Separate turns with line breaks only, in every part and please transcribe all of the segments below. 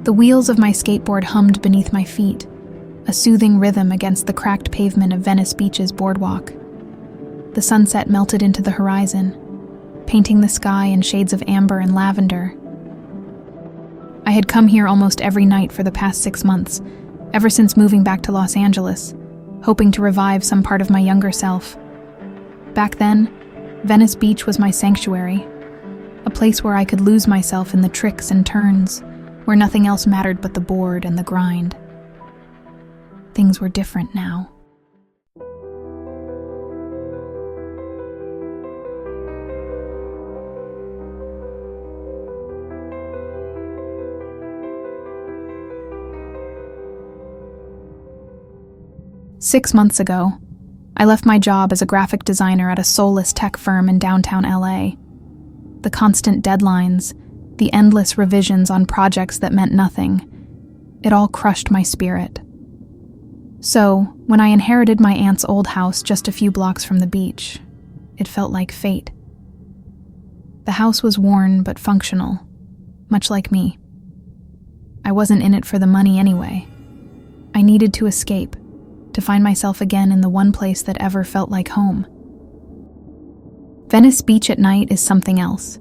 The wheels of my skateboard hummed beneath my feet, a soothing rhythm against the cracked pavement of Venice Beach's boardwalk. The sunset melted into the horizon, painting the sky in shades of amber and lavender. I had come here almost every night for the past 6 months, ever since moving back to Los Angeles, hoping to revive some part of my younger self. Back then, Venice Beach was my sanctuary, a place where I could lose myself in the tricks and turns, where nothing else mattered but the board and the grind. Things were different now. Six months ago, I left my job as a graphic designer at a soulless tech firm in downtown LA. The constant deadlines, the endless revisions on projects that meant nothing, it all crushed my spirit. So, when I inherited my aunt's old house just a few blocks from the beach, it felt like fate. The house was worn but functional, much like me. I wasn't in it for the money anyway. I needed to escape, to find myself again in the one place that ever felt like home. Venice Beach at night is something else.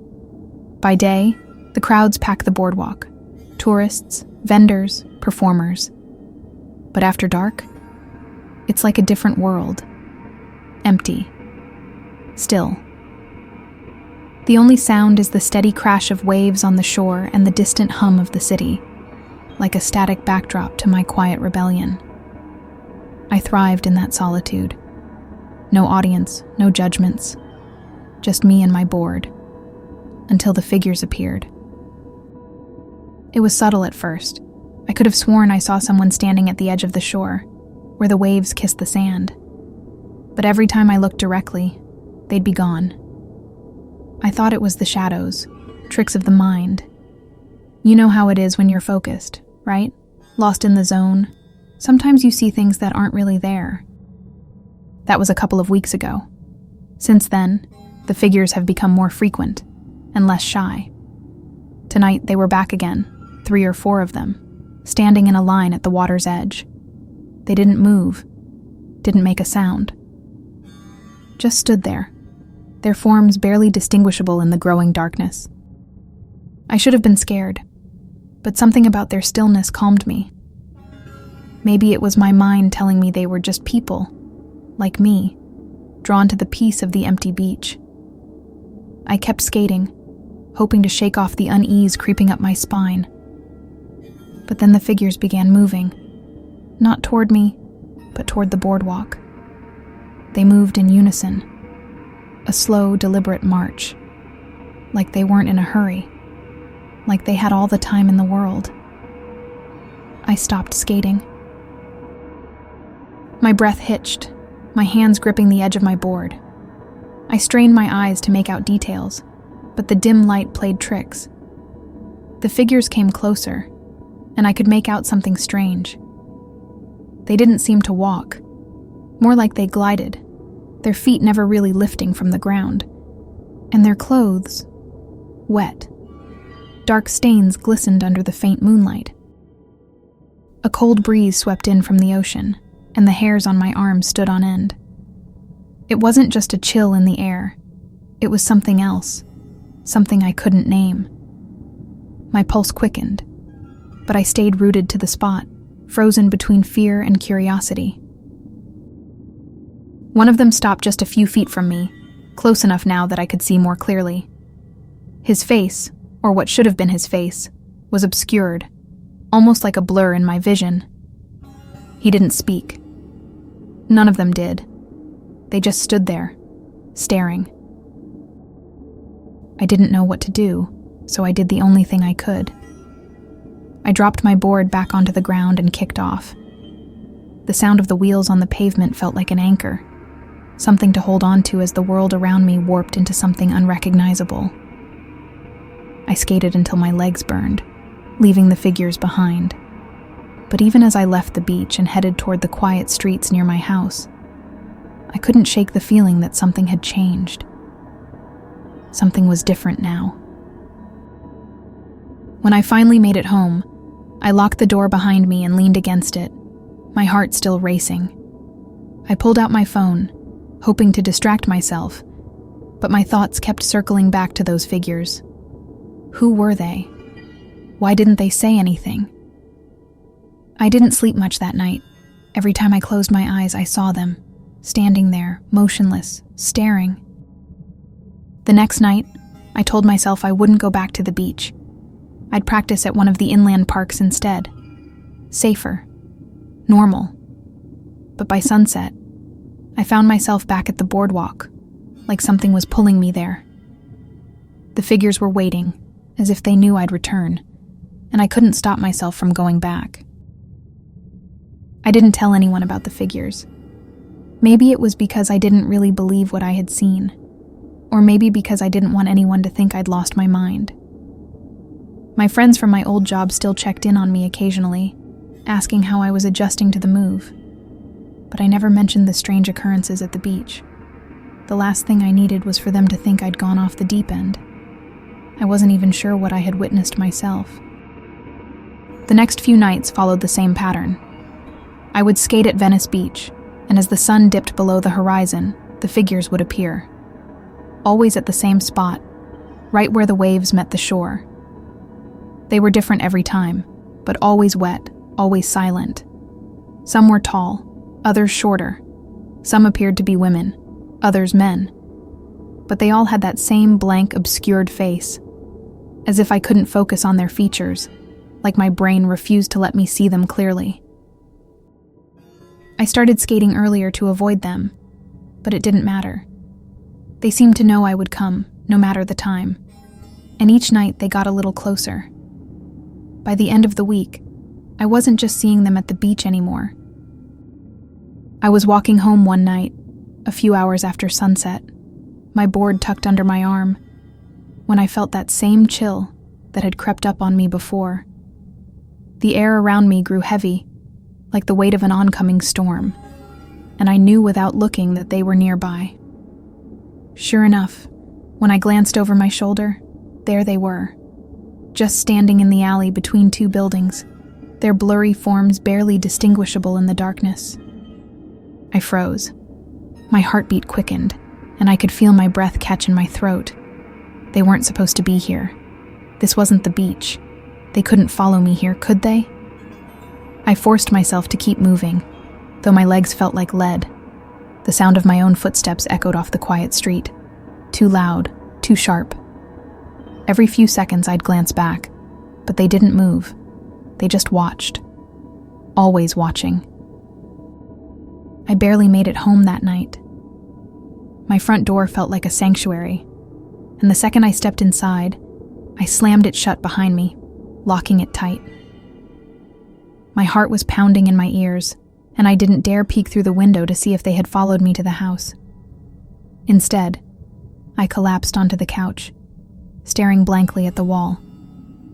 By day, the crowds pack the boardwalk. Tourists, vendors, performers. But after dark, it's like a different world. Empty. Still. The only sound is the steady crash of waves on the shore and the distant hum of the city, like a static backdrop to my quiet rebellion. I thrived in that solitude. No audience, no judgments. Just me and my board. Until the figures appeared. It was subtle at first. I could have sworn I saw someone standing at the edge of the shore, where the waves kissed the sand. But every time I looked directly, they'd be gone. I thought it was the shadows, tricks of the mind. You know how it is when you're focused, right? Lost in the zone. Sometimes you see things that aren't really there. That was a couple of weeks ago. Since then, the figures have become more frequent and less shy. Tonight they were back again, 3 or 4 of them, standing in a line at the water's edge. They didn't move, didn't make a sound. Just stood there, their forms barely distinguishable in the growing darkness. I should have been scared, but something about their stillness calmed me. Maybe it was my mind telling me they were just people, like me, drawn to the peace of the empty beach. I kept skating, hoping to shake off the unease creeping up my spine. But then the figures began moving, not toward me, but toward the boardwalk. They moved in unison, a slow, deliberate march, like they weren't in a hurry, like they had all the time in the world. I stopped skating. My breath hitched, my hands gripping the edge of my board. I strained my eyes to make out details, but the dim light played tricks. The figures came closer, and I could make out something strange. They didn't seem to walk, more like they glided, their feet never really lifting from the ground. And their clothes, wet. Dark stains glistened under the faint moonlight. A cold breeze swept in from the ocean, and the hairs on my arms stood on end. It wasn't just a chill in the air. It was something else, something I couldn't name. My pulse quickened, but I stayed rooted to the spot, frozen between fear and curiosity. One of them stopped just a few feet from me, close enough now that I could see more clearly. His face, or what should have been his face, was obscured, almost like a blur in my vision. He didn't speak. None of them did. They just stood there, staring. I didn't know what to do, so I did the only thing I could. I dropped my board back onto the ground and kicked off. The sound of the wheels on the pavement felt like an anchor, something to hold on to as the world around me warped into something unrecognizable. I skated until my legs burned, leaving the figures behind. But even as I left the beach and headed toward the quiet streets near my house, I couldn't shake the feeling that something had changed. Something was different now. When I finally made it home, I locked the door behind me and leaned against it, my heart still racing. I pulled out my phone, hoping to distract myself, but my thoughts kept circling back to those figures. Who were they? Why didn't they say anything? I didn't sleep much that night. Every time I closed my eyes, I saw them, standing there, motionless, staring. The next night, I told myself I wouldn't go back to the beach. I'd practice at one of the inland parks instead. Safer. Normal. But by sunset, I found myself back at the boardwalk, like something was pulling me there. The figures were waiting, as if they knew I'd return, and I couldn't stop myself from going back. I didn't tell anyone about the figures. Maybe it was because I didn't really believe what I had seen, or maybe because I didn't want anyone to think I'd lost my mind. My friends from my old job still checked in on me occasionally, asking how I was adjusting to the move. But I never mentioned the strange occurrences at the beach. The last thing I needed was for them to think I'd gone off the deep end. I wasn't even sure what I had witnessed myself. The next few nights followed the same pattern. I would skate at Venice Beach, and as the sun dipped below the horizon, the figures would appear. Always at the same spot, right where the waves met the shore. They were different every time, but always wet, always silent. Some were tall, others shorter. Some appeared to be women, others men. But they all had that same blank, obscured face, as if I couldn't focus on their features, like my brain refused to let me see them clearly. I started skating earlier to avoid them, but it didn't matter. They seemed to know I would come, no matter the time, and each night they got a little closer. By the end of the week, I wasn't just seeing them at the beach anymore. I was walking home one night, a few hours after sunset, my board tucked under my arm, when I felt that same chill that had crept up on me before. The air around me grew heavy, like the weight of an oncoming storm, and I knew without looking that they were nearby. Sure enough, when I glanced over my shoulder, there they were, just standing in the alley between two buildings, their blurry forms barely distinguishable in the darkness. I froze. My heartbeat quickened, and I could feel my breath catch in my throat. They weren't supposed to be here. This wasn't the beach. They couldn't follow me here, could they? I forced myself to keep moving, though my legs felt like lead. The sound of my own footsteps echoed off the quiet street. Too loud, too sharp. Every few seconds I'd glance back, but they didn't move. They just watched. Always watching. I barely made it home that night. My front door felt like a sanctuary, and the second I stepped inside, I slammed it shut behind me, locking it tight. My heart was pounding in my ears, and I didn't dare peek through the window to see if they had followed me to the house. Instead, I collapsed onto the couch, staring blankly at the wall,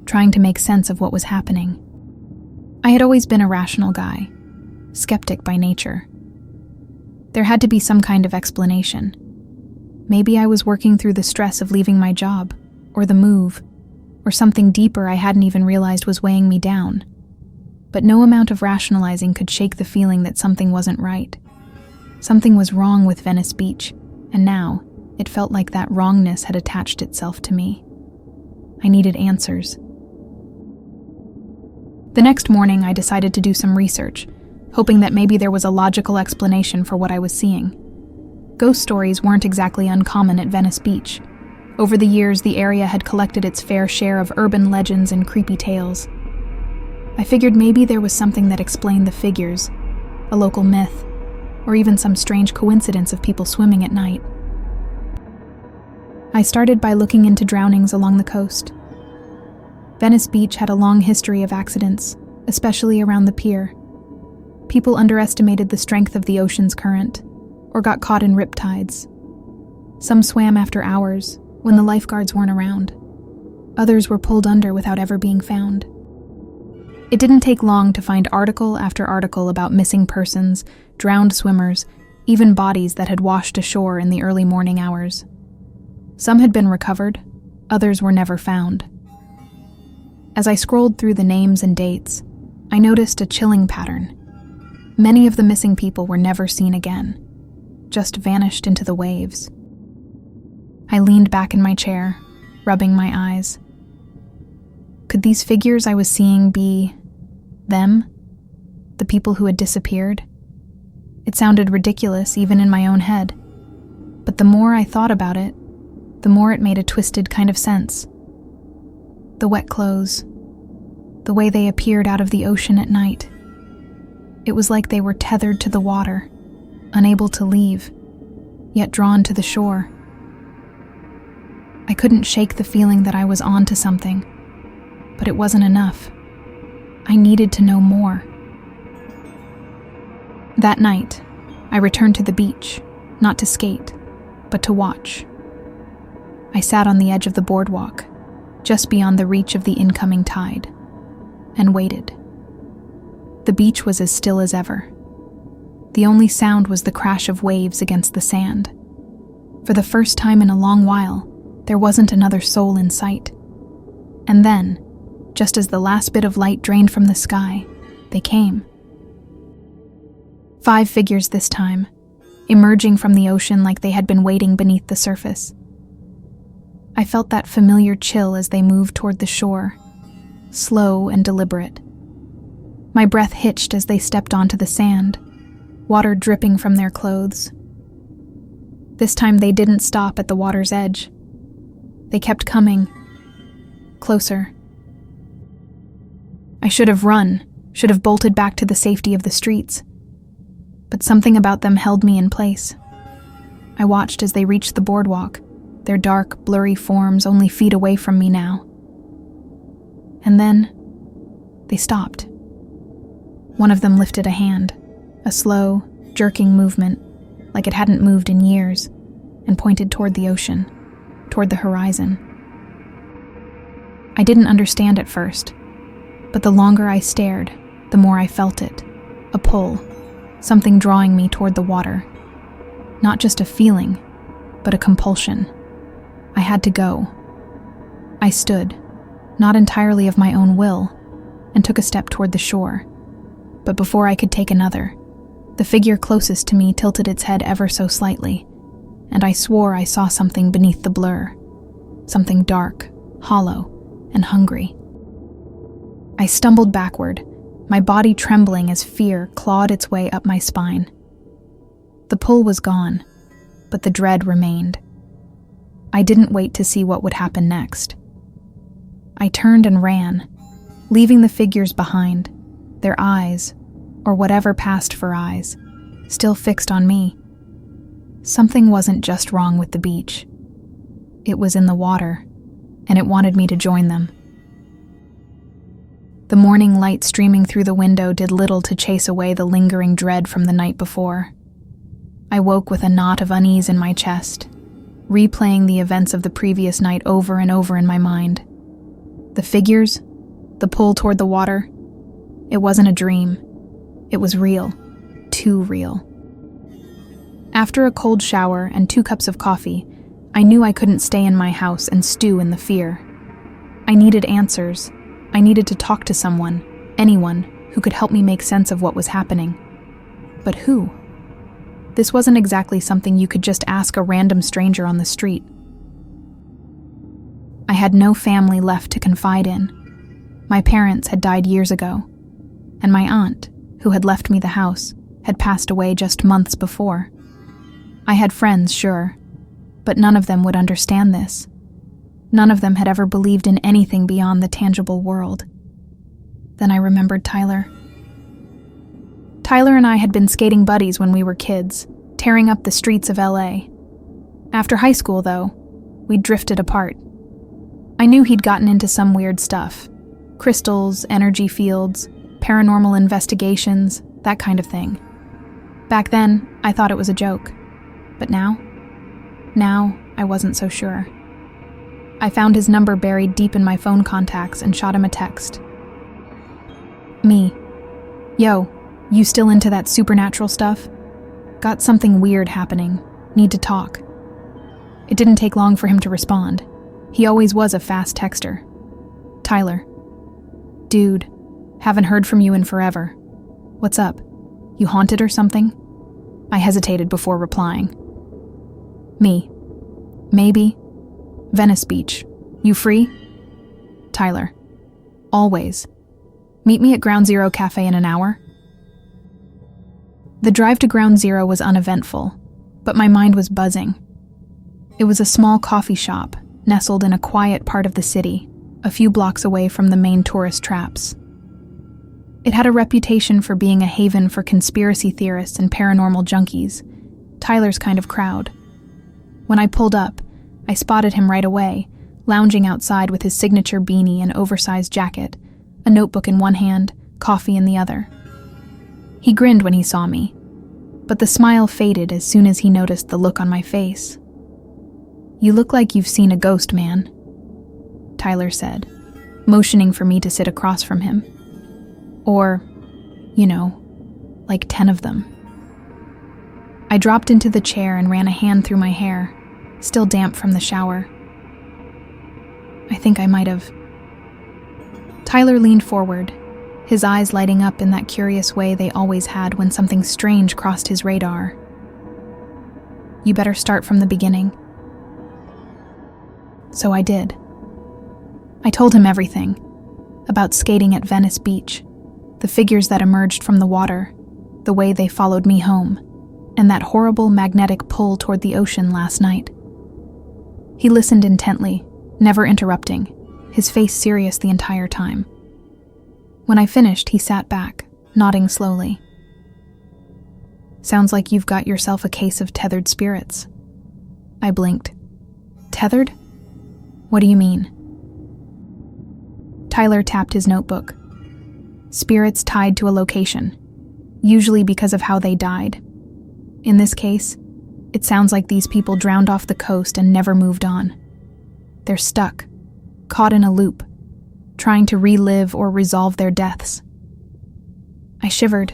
trying to make sense of what was happening. I had always been a rational guy, skeptic by nature. There had to be some kind of explanation. Maybe I was working through the stress of leaving my job, or the move, or something deeper I hadn't even realized was weighing me down. But no amount of rationalizing could shake the feeling that something wasn't right. Something was wrong with Venice Beach, and now it felt like that wrongness had attached itself to me. I needed answers. The next morning, I decided to do some research, hoping that maybe there was a logical explanation for what I was seeing. Ghost stories weren't exactly uncommon at Venice Beach. Over the years, the area had collected its fair share of urban legends and creepy tales. I figured maybe there was something that explained the figures, a local myth, or even some strange coincidence of people swimming at night. I started by looking into drownings along the coast. Venice Beach had a long history of accidents, especially around the pier. People underestimated the strength of the ocean's current, or got caught in riptides. Some swam after hours, when the lifeguards weren't around. Others were pulled under without ever being found. It didn't take long to find article after article about missing persons, drowned swimmers, even bodies that had washed ashore in the early morning hours. Some had been recovered, others were never found. As I scrolled through the names and dates, I noticed a chilling pattern. Many of the missing people were never seen again, just vanished into the waves. I leaned back in my chair, rubbing my eyes. Could these figures I was seeing be them? The people who had disappeared? It sounded ridiculous even in my own head, but the more I thought about it, the more it made a twisted kind of sense. The wet clothes, the way they appeared out of the ocean at night. It was like they were tethered to the water, unable to leave, yet drawn to the shore. I couldn't shake the feeling that I was onto something, but it wasn't enough. I needed to know more. That night, I returned to the beach, not to skate, but to watch. I sat on the edge of the boardwalk, just beyond the reach of the incoming tide, and waited. The beach was as still as ever. The only sound was the crash of waves against the sand. For the first time in a long while, there wasn't another soul in sight. And then, just as the last bit of light drained from the sky, they came. 5 figures this time, emerging from the ocean like they had been waiting beneath the surface. I felt that familiar chill as they moved toward the shore, slow and deliberate. My breath hitched as they stepped onto the sand, water dripping from their clothes. This time they didn't stop at the water's edge. They kept coming, closer. I should have run, should have bolted back to the safety of the streets. But something about them held me in place. I watched as they reached the boardwalk, their dark, blurry forms only feet away from me now. And then, they stopped. One of them lifted a hand, a slow, jerking movement, like it hadn't moved in years, and pointed toward the ocean, toward the horizon. I didn't understand at first, but the longer I stared, the more I felt it, a pull, something drawing me toward the water. Not just a feeling, but a compulsion. I had to go. I stood, not entirely of my own will, and took a step toward the shore. But before I could take another, the figure closest to me tilted its head ever so slightly, and I swore I saw something beneath the blur, something dark, hollow, and hungry. I stumbled backward, my body trembling as fear clawed its way up my spine. The pull was gone, but the dread remained. I didn't wait to see what would happen next. I turned and ran, leaving the figures behind, their eyes, or whatever passed for eyes, still fixed on me. Something wasn't just wrong with the beach. It was in the water, and it wanted me to join them. The morning light streaming through the window did little to chase away the lingering dread from the night before. I woke with a knot of unease in my chest, replaying the events of the previous night over and over in my mind. The figures, the pull toward the water, it wasn't a dream. It was real, too real. After a cold shower and 2 cups of coffee, I knew I couldn't stay in my house and stew in the fear. I needed answers. I needed to talk to someone, anyone, who could help me make sense of what was happening. But who? This wasn't exactly something you could just ask a random stranger on the street. I had no family left to confide in. My parents had died years ago, and my aunt, who had left me the house, had passed away just months before. I had friends, sure, but none of them would understand this. None of them had ever believed in anything beyond the tangible world. Then I remembered Tyler. Tyler and I had been skating buddies when we were kids, tearing up the streets of LA. After high school, though, we drifted apart. I knew he'd gotten into some weird stuff. Crystals, energy fields, paranormal investigations, that kind of thing. Back then, I thought it was a joke. But now I wasn't so sure. I found his number buried deep in my phone contacts and shot him a text. Me. Yo, you still into that supernatural stuff? Got something weird happening. Need to talk. It didn't take long for him to respond. He always was a fast texter. Tyler, Dude, haven't heard from you in forever. What's up? You haunted or something? I hesitated before replying. Me. Maybe. Venice Beach. You free? Tyler. Always. Meet me at Ground Zero Cafe in an hour? The drive to Ground Zero was uneventful, but my mind was buzzing. It was a small coffee shop, nestled in a quiet part of the city, a few blocks away from the main tourist traps. It had a reputation for being a haven for conspiracy theorists and paranormal junkies, Tyler's kind of crowd. When I pulled up, I spotted him right away, lounging outside with his signature beanie and oversized jacket, a notebook in one hand, coffee in the other. He grinned when he saw me, but the smile faded as soon as he noticed the look on my face. You look like you've seen a ghost, man, Tyler said, motioning for me to sit across from him. Or, like 10 of them. I dropped into the chair and ran a hand through my hair, still damp from the shower. I think I might have. Tyler leaned forward, his eyes lighting up in that curious way they always had when something strange crossed his radar. You better start from the beginning. So I did. I told him everything, about skating at Venice Beach, the figures that emerged from the water, the way they followed me home, and that horrible magnetic pull toward the ocean last night. He listened intently, never interrupting, his face serious the entire time. When I finished, he sat back, nodding slowly. Sounds like you've got yourself a case of tethered spirits. I blinked. Tethered? What do you mean? Tyler tapped his notebook. Spirits tied to a location, usually because of how they died. In this case, it sounds like these people drowned off the coast and never moved on. They're stuck, caught in a loop, trying to relive or resolve their deaths. I shivered,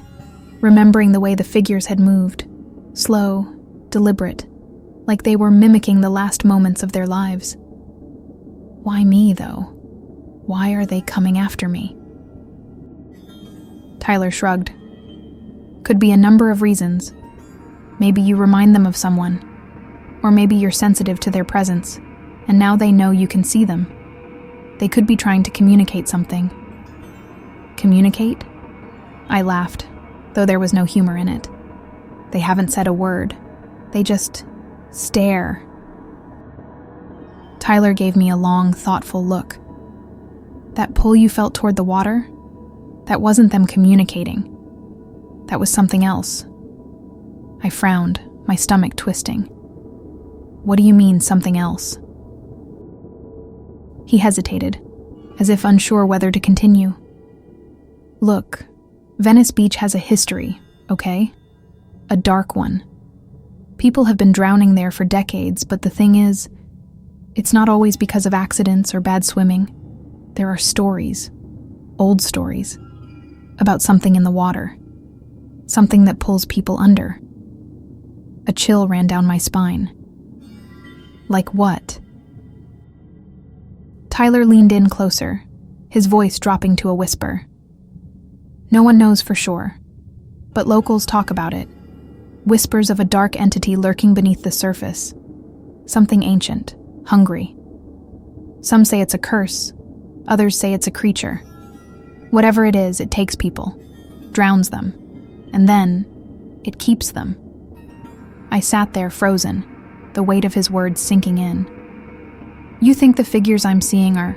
remembering the way the figures had moved, slow, deliberate, like they were mimicking the last moments of their lives. Why me, though? Why are they coming after me? Tyler shrugged. Could be a number of reasons. Maybe you remind them of someone, or maybe you're sensitive to their presence, and now they know you can see them. They could be trying to communicate something. Communicate? I laughed, though there was no humor in it. They haven't said a word. They just stare. Tyler gave me a long, thoughtful look. That pull you felt toward the water? That wasn't them communicating. That was something else. I frowned, my stomach twisting. What do you mean, something else? He hesitated, as if unsure whether to continue. Look, Venice Beach has a history, okay? A dark one. People have been drowning there for decades, but the thing is, it's not always because of accidents or bad swimming. There are stories, old stories, about something in the water, something that pulls people under. A chill ran down my spine. Like what? Tyler leaned in closer, his voice dropping to a whisper. No one knows for sure, but locals talk about it. Whispers of a dark entity lurking beneath the surface. Something ancient, hungry. Some say it's a curse, others say it's a creature. Whatever it is, it takes people, drowns them, and then it keeps them. I sat there frozen, the weight of his words sinking in. You think the figures I'm seeing are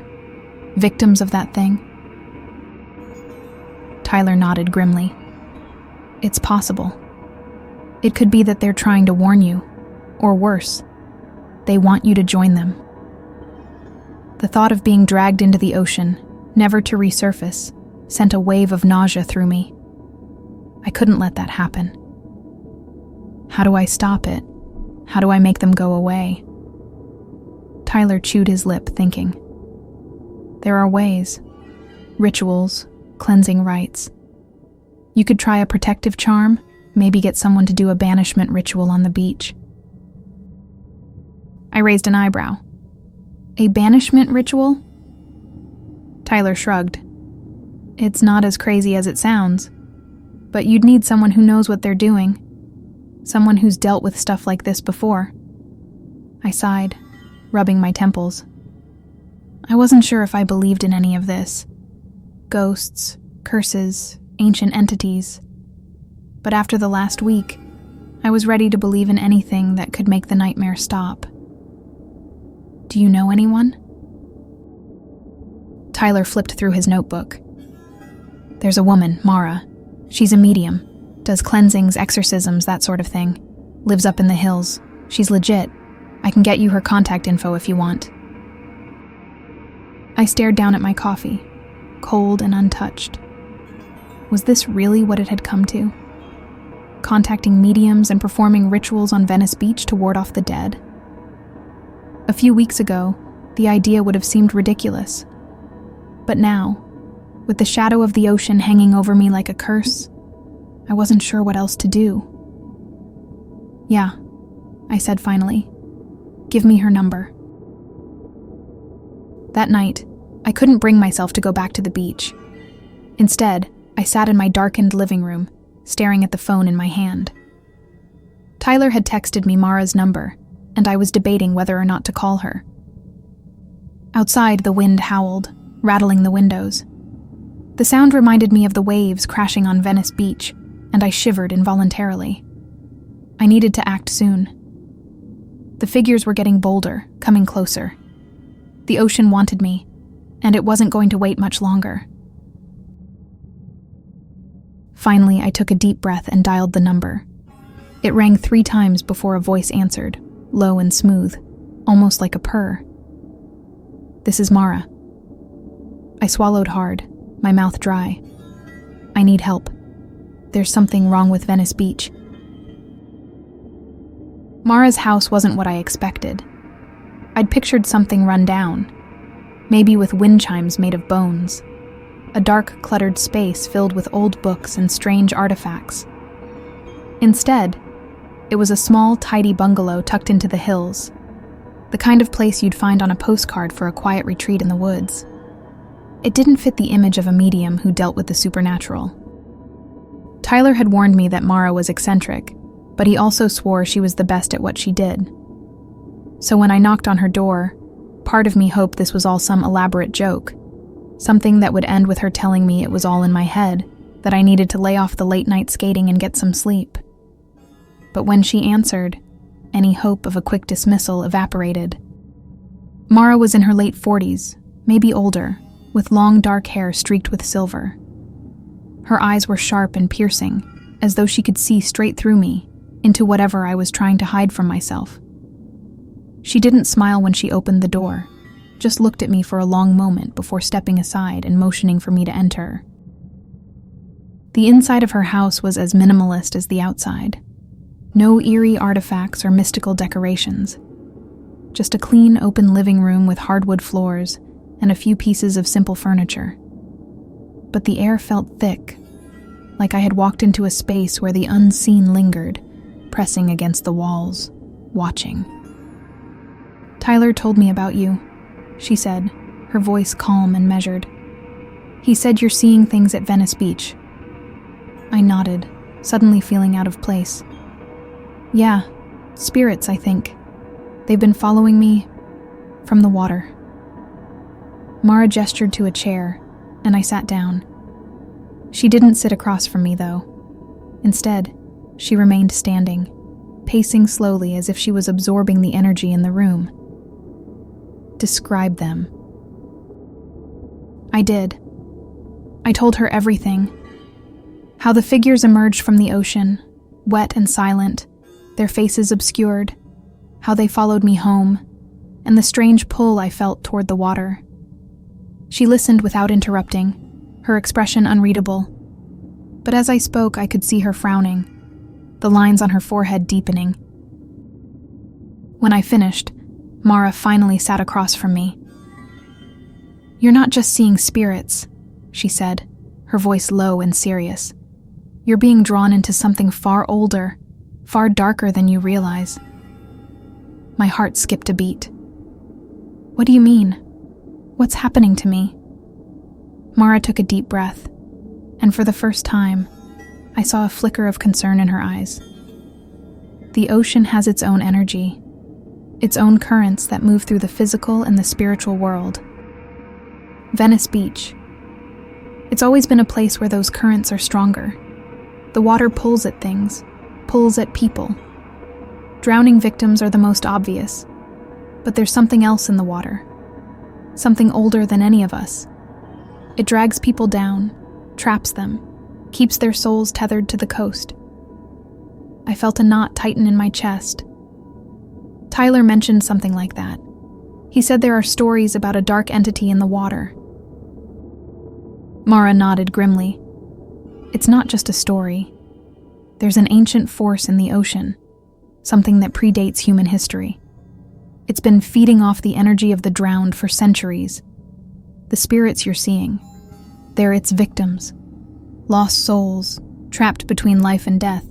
victims of that thing? Tyler nodded grimly. It's possible. It could be that they're trying to warn you, or worse, they want you to join them. The thought of being dragged into the ocean, never to resurface, sent a wave of nausea through me. I couldn't let that happen. How do I stop it? How do I make them go away? Tyler chewed his lip, thinking. There are ways. Rituals, cleansing rites. You could try a protective charm, maybe get someone to do a banishment ritual on the beach. I raised an eyebrow. A banishment ritual? Tyler shrugged. It's not as crazy as it sounds, but you'd need someone who knows what they're doing. Someone who's dealt with stuff like this before. I sighed, rubbing my temples. I wasn't sure if I believed in any of this. Ghosts, curses, ancient entities. But after the last week, I was ready to believe in anything that could make the nightmare stop. Do you know anyone? Tyler flipped through his notebook. There's a woman, Mara. She's a medium. Does cleansings, exorcisms, that sort of thing. Lives up in the hills. She's legit. I can get you her contact info if you want. I stared down at my coffee, cold and untouched. Was this really what it had come to? Contacting mediums and performing rituals on Venice Beach to ward off the dead? A few weeks ago, the idea would have seemed ridiculous. But now, with the shadow of the ocean hanging over me like a curse, I wasn't sure what else to do. Yeah, I said finally. Give me her number. That night, I couldn't bring myself to go back to the beach. Instead, I sat in my darkened living room, staring at the phone in my hand. Tyler had texted me Mara's number, and I was debating whether or not to call her. Outside, the wind howled, rattling the windows. The sound reminded me of the waves crashing on Venice Beach, and I shivered involuntarily. I needed to act soon. The figures were getting bolder, coming closer. The ocean wanted me, and it wasn't going to wait much longer. Finally, I took a deep breath and dialed the number. It rang 3 times before a voice answered, low and smooth, almost like a purr. This is Mara. I swallowed hard, my mouth dry. I need help. There's something wrong with Venice Beach. Mara's house wasn't what I expected. I'd pictured something run down, maybe with wind chimes made of bones. A dark, cluttered space filled with old books and strange artifacts. Instead, it was a small, tidy bungalow tucked into the hills, the kind of place you'd find on a postcard for a quiet retreat in the woods. It didn't fit the image of a medium who dealt with the supernatural. Tyler had warned me that Mara was eccentric, but he also swore she was the best at what she did. So when I knocked on her door, part of me hoped this was all some elaborate joke, something that would end with her telling me it was all in my head, that I needed to lay off the late-night skating and get some sleep. But when she answered, any hope of a quick dismissal evaporated. Mara was in her late 40s, maybe older, with long dark hair streaked with silver. Her eyes were sharp and piercing, as though she could see straight through me, into whatever I was trying to hide from myself. She didn't smile when she opened the door, just looked at me for a long moment before stepping aside and motioning for me to enter. The inside of her house was as minimalist as the outside. No eerie artifacts or mystical decorations. Just a clean, open living room with hardwood floors and a few pieces of simple furniture. But the air felt thick, like I had walked into a space where the unseen lingered, pressing against the walls, watching. Tyler told me about you, she said, her voice calm and measured. He said you're seeing things at Venice Beach. I nodded, suddenly feeling out of place. Yeah, spirits, I think. They've been following me from the water. Mara gestured to a chair, and I sat down. She didn't sit across from me, though. Instead, she remained standing, pacing slowly as if she was absorbing the energy in the room. Describe them. I did. I told her everything. How the figures emerged from the ocean, wet and silent, their faces obscured, how they followed me home, and the strange pull I felt toward the water. She listened without interrupting, her expression unreadable. But as I spoke, I could see her frowning, the lines on her forehead deepening. When I finished, Mara finally sat across from me. You're not just seeing spirits, she said, her voice low and serious. You're being drawn into something far older, far darker than you realize. My heart skipped a beat. What do you mean? What's happening to me? Mara took a deep breath, and for the first time, I saw a flicker of concern in her eyes. The ocean has its own energy, its own currents that move through the physical and the spiritual world. Venice Beach. It's always been a place where those currents are stronger. The water pulls at things, pulls at people. Drowning victims are the most obvious, but there's something else in the water. Something older than any of us. It drags people down, traps them, keeps their souls tethered to the coast. I felt a knot tighten in my chest. Tyler mentioned something like that. He said there are stories about a dark entity in the water. Mara nodded grimly. It's not just a story. There's an ancient force in the ocean, something that predates human history. It's been feeding off the energy of the drowned for centuries. The spirits you're seeing, they're its victims. Lost souls, trapped between life and death,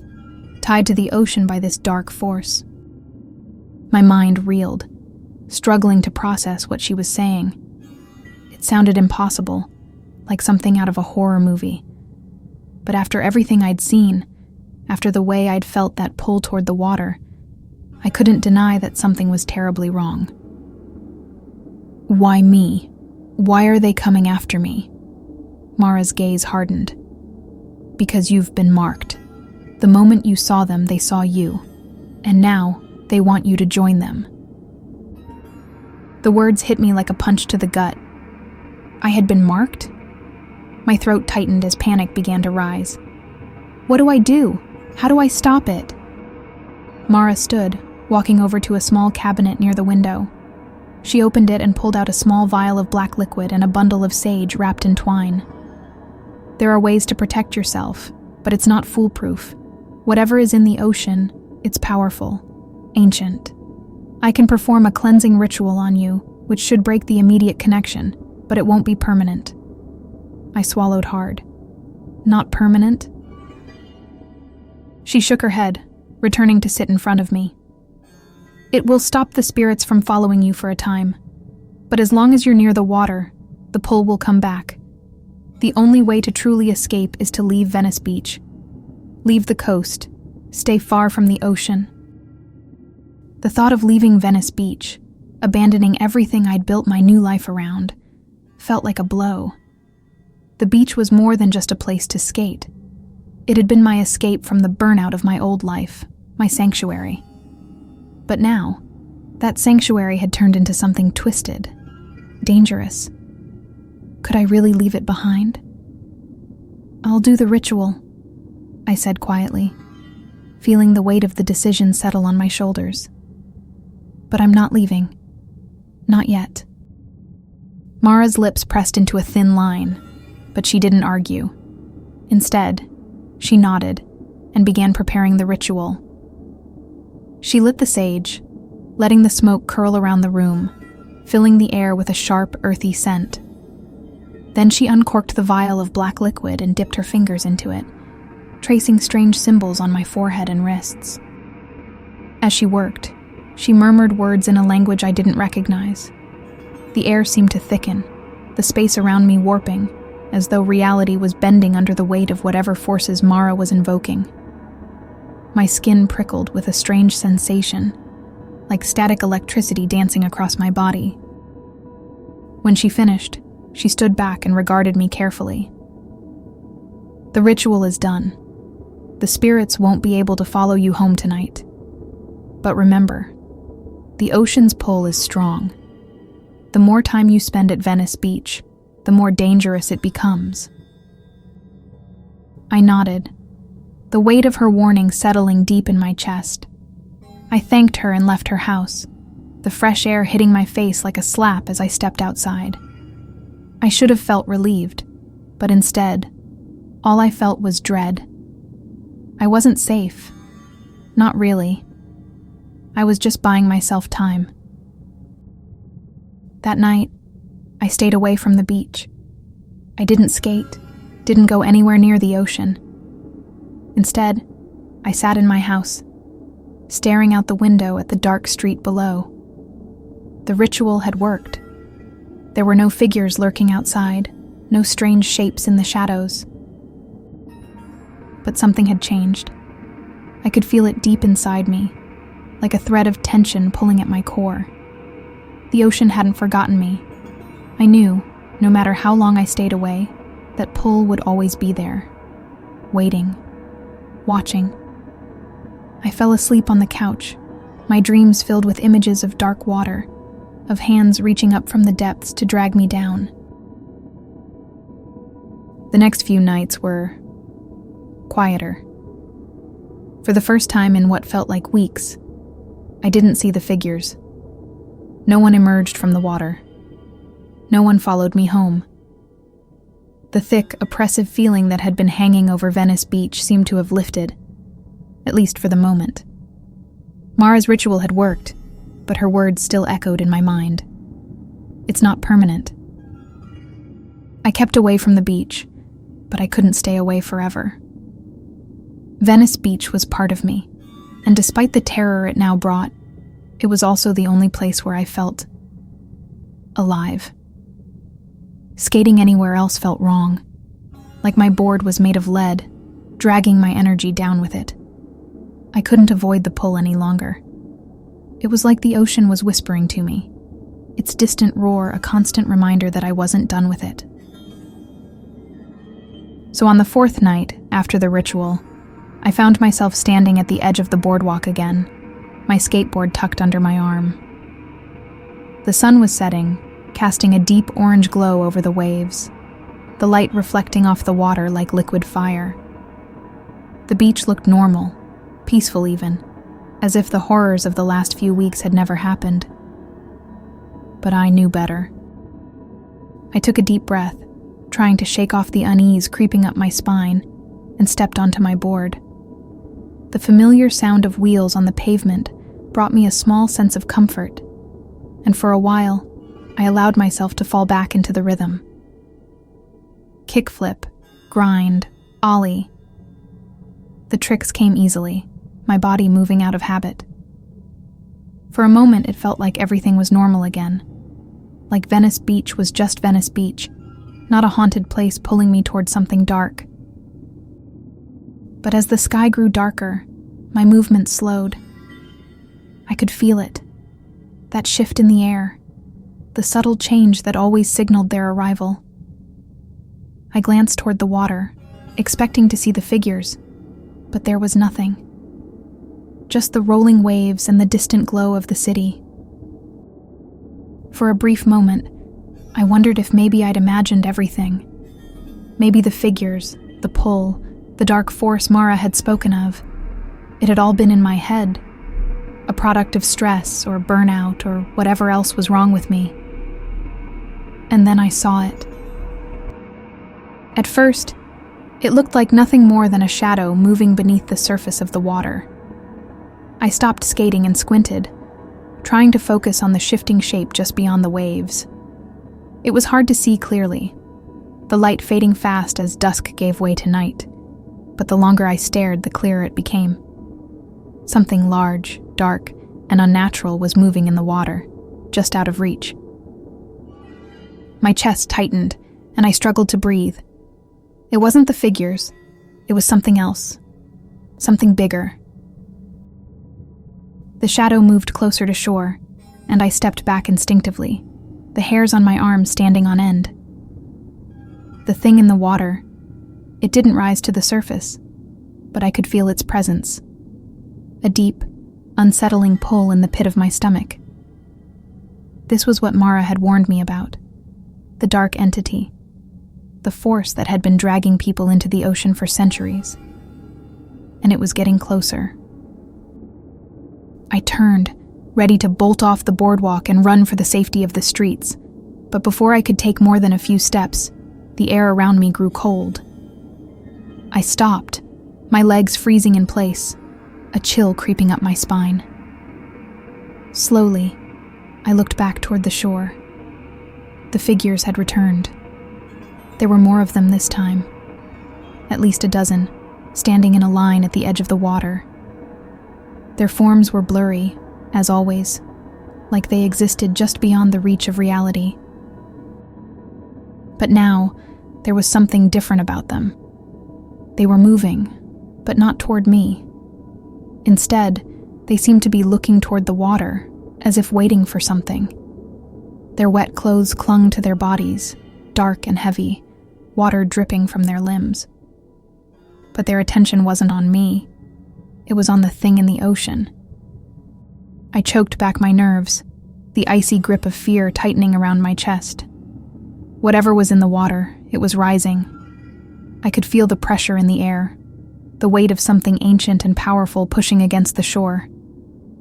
tied to the ocean by this dark force. My mind reeled, struggling to process what she was saying. It sounded impossible, like something out of a horror movie. But after everything I'd seen, after the way I'd felt that pull toward the water, I couldn't deny that something was terribly wrong. Why me? Why are they coming after me? Mara's gaze hardened. Because you've been marked. The moment you saw them, they saw you. And now, they want you to join them. The words hit me like a punch to the gut. I had been marked? My throat tightened as panic began to rise. What do I do? How do I stop it? Mara stood, walking over to a small cabinet near the window. She opened it and pulled out a small vial of black liquid and a bundle of sage wrapped in twine. There are ways to protect yourself, but it's not foolproof. Whatever is in the ocean, it's powerful, ancient. I can perform a cleansing ritual on you, which should break the immediate connection, but it won't be permanent. I swallowed hard. Not permanent? She shook her head, returning to sit in front of me. It will stop the spirits from following you for a time, but as long as you're near the water, the pull will come back. The only way to truly escape is to leave Venice Beach. Leave the coast. Stay far from the ocean. The thought of leaving Venice Beach, abandoning everything I'd built my new life around, felt like a blow. The beach was more than just a place to skate. It had been my escape from the burnout of my old life, my sanctuary. But now, that sanctuary had turned into something twisted, dangerous. Could I really leave it behind? I'll do the ritual, I said quietly, feeling the weight of the decision settle on my shoulders. But I'm not leaving. Not yet. Mara's lips pressed into a thin line, but she didn't argue. Instead, she nodded and began preparing the ritual. She lit the sage, letting the smoke curl around the room, filling the air with a sharp, earthy scent. Then she uncorked the vial of black liquid and dipped her fingers into it, tracing strange symbols on my forehead and wrists. As she worked, she murmured words in a language I didn't recognize. The air seemed to thicken, the space around me warping, as though reality was bending under the weight of whatever forces Mara was invoking. My skin prickled with a strange sensation, like static electricity dancing across my body. When she finished, she stood back and regarded me carefully. The ritual is done. The spirits won't be able to follow you home tonight. But remember, the ocean's pull is strong. The more time you spend at Venice Beach, the more dangerous it becomes. I nodded, the weight of her warning settling deep in my chest. I thanked her and left her house, the fresh air hitting my face like a slap as I stepped outside. I should have felt relieved, but instead, all I felt was dread. I wasn't safe. Not really. I was just buying myself time. That night, I stayed away from the beach. I didn't skate, didn't go anywhere near the ocean. Instead, I sat in my house, staring out the window at the dark street below. The ritual had worked. There were no figures lurking outside, no strange shapes in the shadows. But something had changed. I could feel it deep inside me, like a thread of tension pulling at my core. The ocean hadn't forgotten me. I knew, no matter how long I stayed away, that pull would always be there, waiting, watching. I fell asleep on the couch, my dreams filled with images of dark water, of hands reaching up from the depths to drag me down. The next few nights were quieter. For the first time in what felt like weeks, I didn't see the figures. No one emerged from the water. No one followed me home. The thick, oppressive feeling that had been hanging over Venice Beach seemed to have lifted, at least for the moment. Mara's ritual had worked, but her words still echoed in my mind. It's not permanent. I kept away from the beach, but I couldn't stay away forever. Venice Beach was part of me, and despite the terror it now brought, it was also the only place where I felt alive. Skating anywhere else felt wrong, like my board was made of lead, dragging my energy down with it. I couldn't avoid the pull any longer. It was like the ocean was whispering to me, its distant roar a constant reminder that I wasn't done with it. So on the fourth night, after the ritual, I found myself standing at the edge of the boardwalk again, my skateboard tucked under my arm. The sun was setting, casting a deep orange glow over the waves, the light reflecting off the water like liquid fire. The beach looked normal, peaceful even, as if the horrors of the last few weeks had never happened. But I knew better. I took a deep breath, trying to shake off the unease creeping up my spine, and stepped onto my board. The familiar sound of wheels on the pavement brought me a small sense of comfort, and for a while, I allowed myself to fall back into the rhythm. Kickflip, grind, ollie. The tricks came easily, my body moving out of habit. For a moment, it felt like everything was normal again, like Venice Beach was just Venice Beach, not a haunted place pulling me toward something dark. But as the sky grew darker, my movement slowed. I could feel it, that shift in the air, the subtle change that always signaled their arrival. I glanced toward the water, expecting to see the figures, but there was nothing. Just the rolling waves and the distant glow of the city. For a brief moment, I wondered if maybe I'd imagined everything. Maybe the figures, the pull, the dark force Mara had spoken of. It had all been in my head, a product of stress or burnout or whatever else was wrong with me. And then I saw it. At first, it looked like nothing more than a shadow moving beneath the surface of the water. I stopped skating and squinted, trying to focus on the shifting shape just beyond the waves. It was hard to see clearly, the light fading fast as dusk gave way to night, but the longer I stared, the clearer it became. Something large, dark, and unnatural was moving in the water, just out of reach. My chest tightened, and I struggled to breathe. It wasn't the figures, it was something else, something bigger. The shadow moved closer to shore, and I stepped back instinctively, the hairs on my arms standing on end. The thing in the water, it didn't rise to the surface, but I could feel its presence. A deep, unsettling pull in the pit of my stomach. This was what Mara had warned me about. The dark entity. The force that had been dragging people into the ocean for centuries. And it was getting closer. I turned, ready to bolt off the boardwalk and run for the safety of the streets. But before I could take more than a few steps, the air around me grew cold. I stopped, my legs freezing in place, a chill creeping up my spine. Slowly, I looked back toward the shore. The figures had returned. There were more of them this time, at least a dozen, standing in a line at the edge of the water. Their forms were blurry, as always, like they existed just beyond the reach of reality. But now, There was something different about them. They were moving, but not toward me. Instead, they seemed to be looking toward the water, as if waiting for something. Their wet clothes clung to their bodies, dark and heavy, water dripping from their limbs. But their attention wasn't on me. It was on the thing in the ocean. I choked back my nerves, the icy grip of fear tightening around my chest. Whatever was in the water, it was rising. I could feel the pressure in the air, the weight of something ancient and powerful pushing against the shore.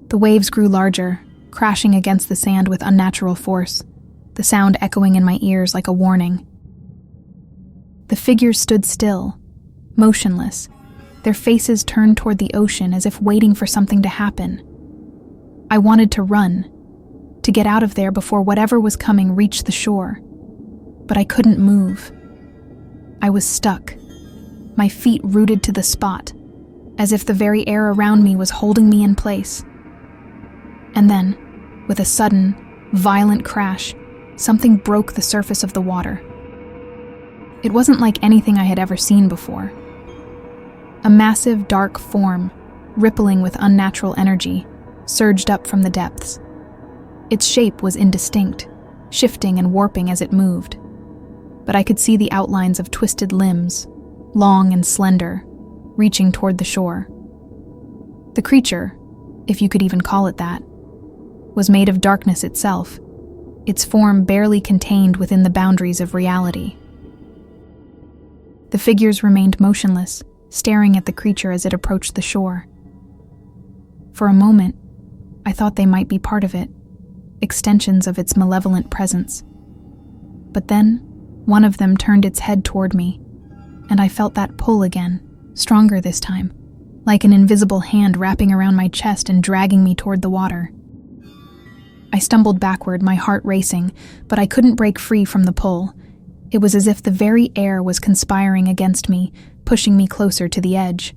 The waves grew larger, crashing against the sand with unnatural force, the sound echoing in my ears like a warning. The figures stood still, motionless, their faces turned toward the ocean as if waiting for something to happen. I wanted to run, to get out of there before whatever was coming reached the shore. But I couldn't move. I was stuck, my feet rooted to the spot, as if the very air around me was holding me in place. And then, with a sudden, violent crash, something broke the surface of the water. It wasn't like anything I had ever seen before. A massive, dark form, rippling with unnatural energy, surged up from the depths. Its shape was indistinct, shifting and warping as it moved. But I could see the outlines of twisted limbs, long and slender, reaching toward the shore. The creature, if you could even call it that, was made of darkness itself, its form barely contained within the boundaries of reality. The figures remained motionless, staring at the creature as it approached the shore. For a moment, I thought they might be part of it, extensions of its malevolent presence. But then, one of them turned its head toward me, and I felt that pull again, stronger this time, like an invisible hand wrapping around my chest and dragging me toward the water. I stumbled backward, my heart racing, but I couldn't break free from the pull. It was as if the very air was conspiring against me, pushing me closer to the edge.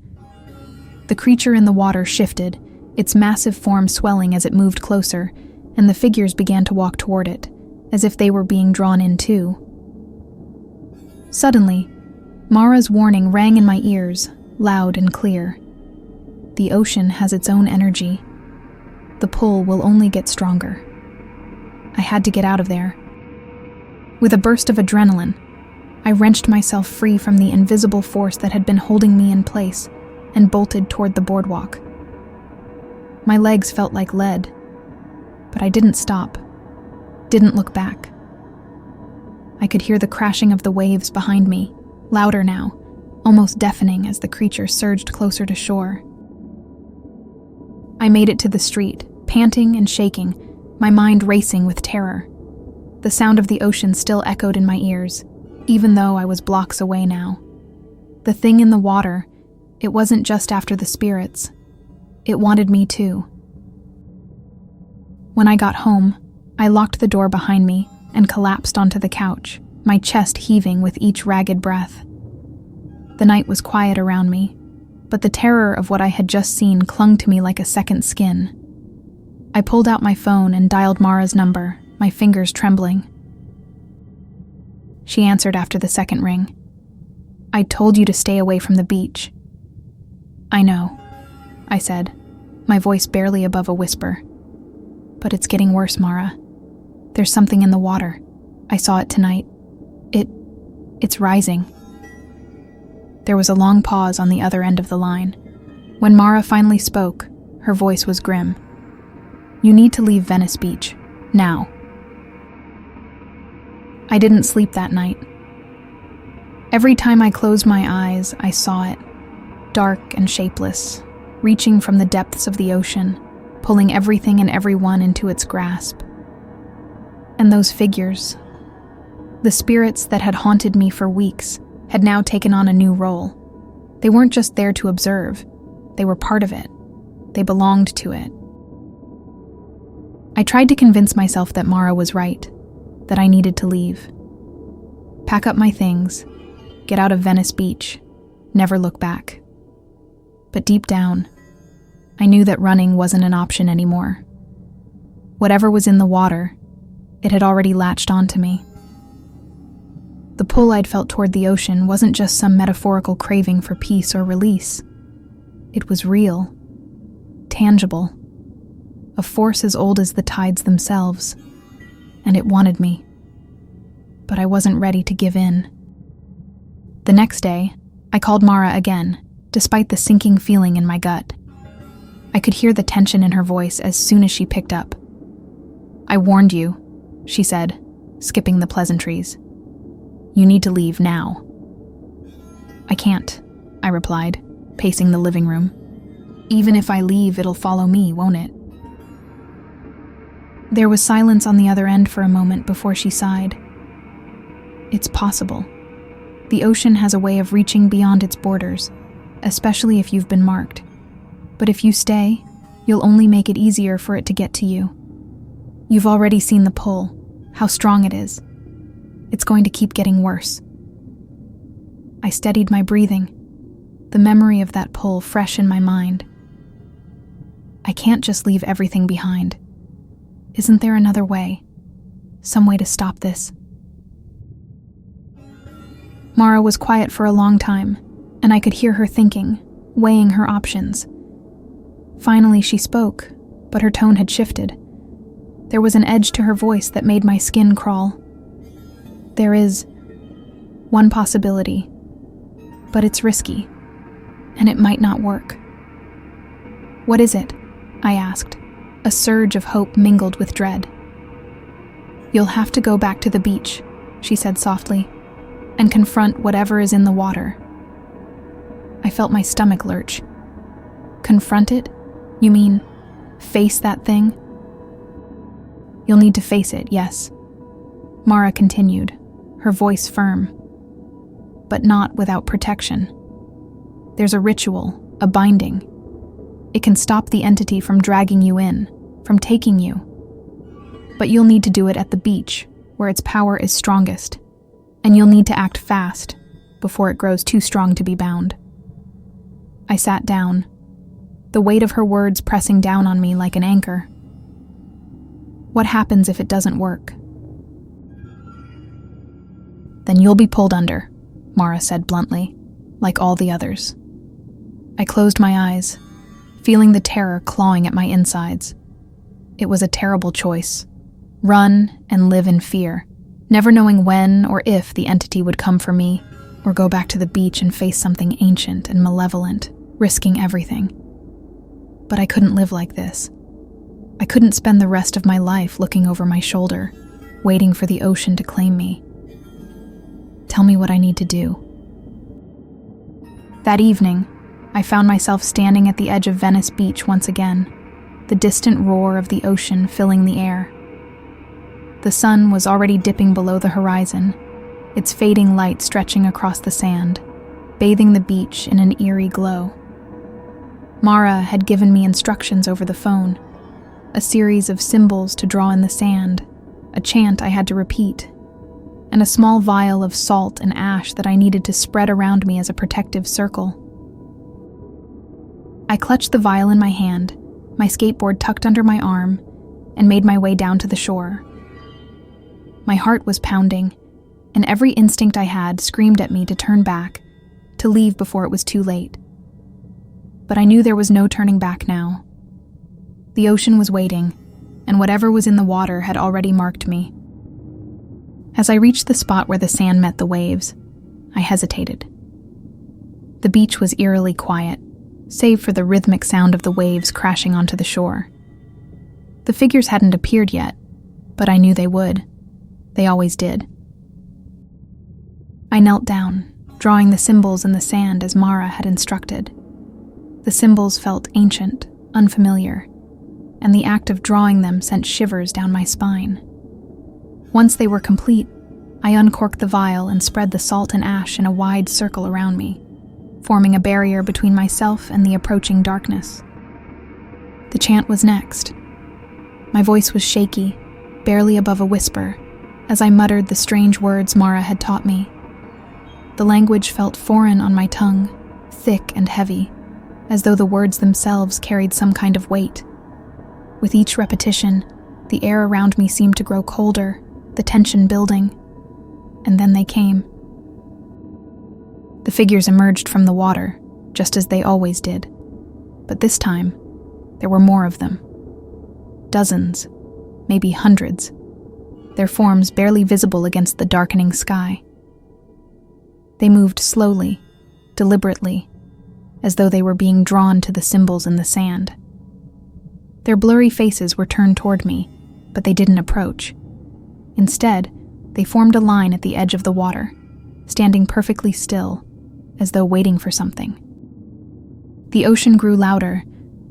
The creature in the water shifted, its massive form swelling as it moved closer, and the figures began to walk toward it, as if they were being drawn in too. Suddenly, Mara's warning rang in my ears, loud and clear. The ocean has its own energy. The pull will only get stronger. I had to get out of there. With a burst of adrenaline, I wrenched myself free from the invisible force that had been holding me in place and bolted toward the boardwalk. My legs felt like lead, but I didn't stop, didn't look back. I could hear the crashing of the waves behind me, louder now, almost deafening as the creature surged closer to shore. I made it to the street, panting and shaking, my mind racing with terror. The sound of the ocean still echoed in my ears, even though I was blocks away now. The thing in the water, it wasn't just after the spirits. It wanted me too. When I got home, I locked the door behind me and collapsed onto the couch, my chest heaving with each ragged breath. The night was quiet around me, but the terror of what I had just seen clung to me like a second skin. I pulled out my phone and dialed Mara's number, my fingers trembling. She answered after the second ring. "I told you to stay away from the beach." "I know," I said, my voice barely above a whisper. "But it's getting worse, Mara. There's something in the water. I saw it tonight. It's rising." There was a long pause on the other end of the line. When Mara finally spoke, her voice was grim. "You need to leave Venice Beach. Now." I didn't sleep that night. Every time I closed my eyes, I saw it, dark and shapeless, reaching from the depths of the ocean, pulling everything and everyone into its grasp. And those figures, the spirits that had haunted me for weeks, had now taken on a new role. They weren't just there to observe, they were part of it. They belonged to it. I tried to convince myself that Mara was right, that I needed to leave. Pack up my things, get out of Venice Beach, never look back. But deep down, I knew that running wasn't an option anymore. Whatever was in the water, it had already latched onto me. The pull I'd felt toward the ocean wasn't just some metaphorical craving for peace or release. It was real, tangible, a force as old as the tides themselves, and it wanted me. But I wasn't ready to give in. The next day, I called Mara again, despite the sinking feeling in my gut. I could hear the tension in her voice as soon as she picked up. "I warned you," she said, skipping the pleasantries. "You need to leave now." "I can't," I replied, pacing the living room. "Even if I leave, it'll follow me, won't it?" There was silence on the other end for a moment before she sighed. "It's possible. The ocean has a way of reaching beyond its borders, especially if you've been marked. But if you stay, you'll only make it easier for it to get to you. You've already seen the pull, how strong it is. It's going to keep getting worse." I steadied my breathing, the memory of that pull fresh in my mind. I can't just leave everything behind. Isn't there another way? Some way to stop this? Mara was quiet for a long time, and I could hear her thinking, weighing her options. Finally, she spoke, but her tone had shifted. There was an edge to her voice that made my skin crawl. "There is one possibility, but it's risky, and it might not work." "What is it?" I asked, a surge of hope mingled with dread. "You'll have to go back to the beach," she said softly, "and confront whatever is in the water." I felt my stomach lurch. "Confront it? You mean face that thing?" "You'll need to face it, yes," Mara continued, her voice firm. "But not without protection. There's a ritual, a binding. It can stop the entity from dragging you in, from taking you. But you'll need to do it at the beach, where its power is strongest, and you'll need to act fast before it grows too strong to be bound." I sat down, the weight of her words pressing down on me like an anchor. "What happens if it doesn't work?" "Then you'll be pulled under," Mara said bluntly, like all the others. I closed my eyes, feeling the terror clawing at my insides. It was a terrible choice. Run and live in fear, never knowing when or if the entity would come for me, or go back to the beach and face something ancient and malevolent, risking everything. But I couldn't live like this. I couldn't spend the rest of my life looking over my shoulder, waiting for the ocean to claim me. "Tell me what I need to do." That evening, I found myself standing at the edge of Venice Beach once again, the distant roar of the ocean filling the air. The sun was already dipping below the horizon, its fading light stretching across the sand, bathing the beach in an eerie glow. Mara had given me instructions over the phone, a series of symbols to draw in the sand, a chant I had to repeat, and a small vial of salt and ash that I needed to spread around me as a protective circle. I clutched the vial in my hand, my skateboard tucked under my arm, and made my way down to the shore. My heart was pounding, and every instinct I had screamed at me to turn back, to leave before it was too late. But I knew there was no turning back now. The ocean was waiting, and whatever was in the water had already marked me. As I reached the spot where the sand met the waves, I hesitated. The beach was eerily quiet, save for the rhythmic sound of the waves crashing onto the shore. The figures hadn't appeared yet, but I knew they would. They always did. I knelt down, drawing the symbols in the sand as Mara had instructed. The symbols felt ancient, unfamiliar, and the act of drawing them sent shivers down my spine. Once they were complete, I uncorked the vial and spread the salt and ash in a wide circle around me, forming a barrier between myself and the approaching darkness. The chant was next. My voice was shaky, barely above a whisper, as I muttered the strange words Mara had taught me. The language felt foreign on my tongue, thick and heavy, as though the words themselves carried some kind of weight. With each repetition, the air around me seemed to grow colder, the tension building. and then they came. The figures emerged from the water, just as they always did. But this time, there were more of them. Dozens, maybe hundreds, their forms barely visible against the darkening sky. They moved slowly, deliberately, as though they were being drawn to the symbols in the sand. Their blurry faces were turned toward me, but they didn't approach. Instead, they formed a line at the edge of the water, standing perfectly still, as though waiting for something. The ocean grew louder,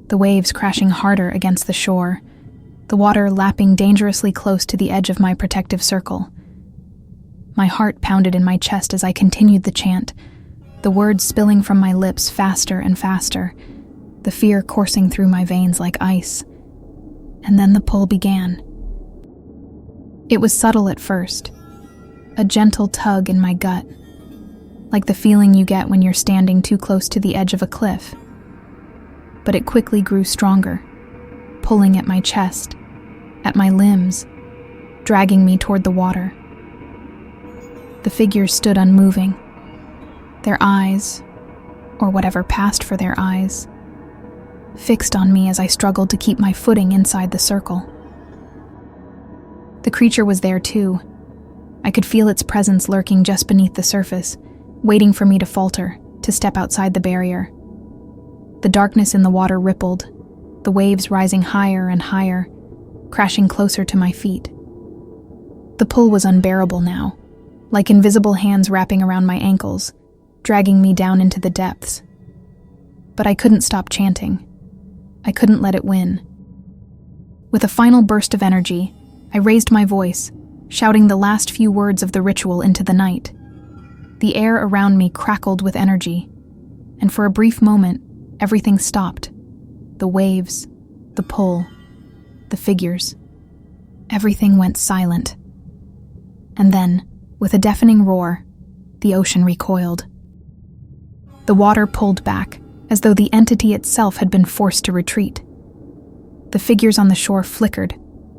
the waves crashing harder against the shore, the water lapping dangerously close to the edge of my protective circle. My heart pounded in my chest as I continued the chant, the words spilling from my lips faster and faster, the fear coursing through my veins like ice. And then the pull began. It was subtle at first, a gentle tug in my gut, like the feeling you get when you're standing too close to the edge of a cliff. But it quickly grew stronger, pulling at my chest, at my limbs, dragging me toward the water. The figures stood unmoving, their eyes, or whatever passed for their eyes, fixed on me as I struggled to keep my footing inside the circle. The creature was there too. I could feel its presence lurking just beneath the surface, waiting for me to falter, to step outside the barrier. The darkness in the water rippled, the waves rising higher and higher, crashing closer to my feet. The pull was unbearable now, like invisible hands wrapping around my ankles, dragging me down into the depths. But I couldn't stop chanting. I couldn't let it win. With a final burst of energy, I raised my voice, shouting the last few words of the ritual into the night. The air around me crackled with energy, and for a brief moment, everything stopped. The waves, the pull, the figures. Everything went silent. And then, with a deafening roar, the ocean recoiled. The water pulled back, as though the entity itself had been forced to retreat. The figures on the shore flickered,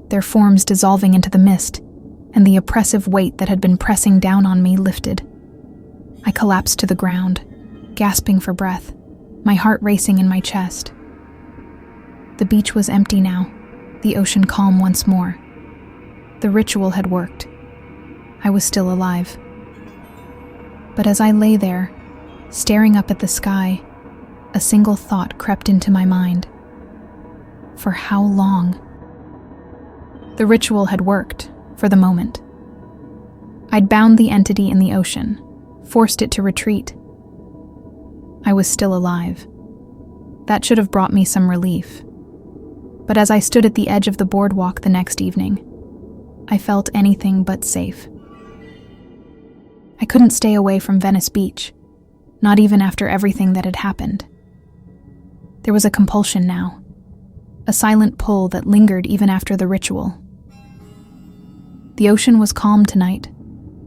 their forms dissolving into the mist, and the oppressive weight that had been pressing down on me lifted. I collapsed to the ground, gasping for breath, my heart racing in my chest. The beach was empty now, the ocean calm once more. The ritual had worked. I was still alive. But as I lay there, staring up at the sky, a single thought crept into my mind. For how long? The ritual had worked, for the moment. I'd bound the entity in the ocean, forced it to retreat. I was still alive. That should have brought me some relief. But as I stood at the edge of the boardwalk the next evening, I felt anything but safe. I couldn't stay away from Venice Beach, not even after everything that had happened. There was a compulsion now, a silent pull that lingered even after the ritual. The ocean was calm tonight,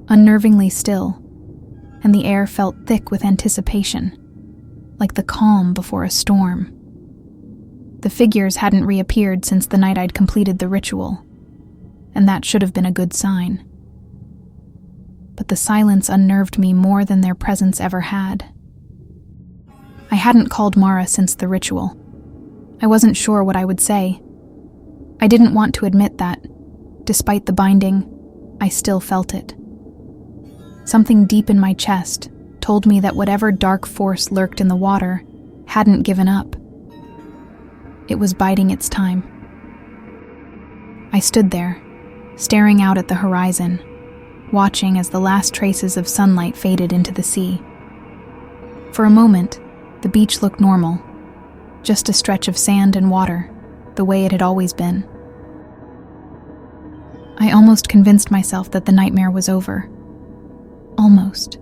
unnervingly still, and the air felt thick with anticipation, like the calm before a storm. The figures hadn't reappeared since the night I'd completed the ritual, and that should have been a good sign. But the silence unnerved me more than their presence ever had. I hadn't called Mara since the ritual. I wasn't sure what I would say. I didn't want to admit that, despite the binding, I still felt it. Something deep in my chest told me that whatever dark force lurked in the water hadn't given up. It was biding its time. I stood there, staring out at the horizon, watching as the last traces of sunlight faded into the sea. For a moment, the beach looked normal, just a stretch of sand and water, the way it had always been. I almost convinced myself that the nightmare was over. Almost.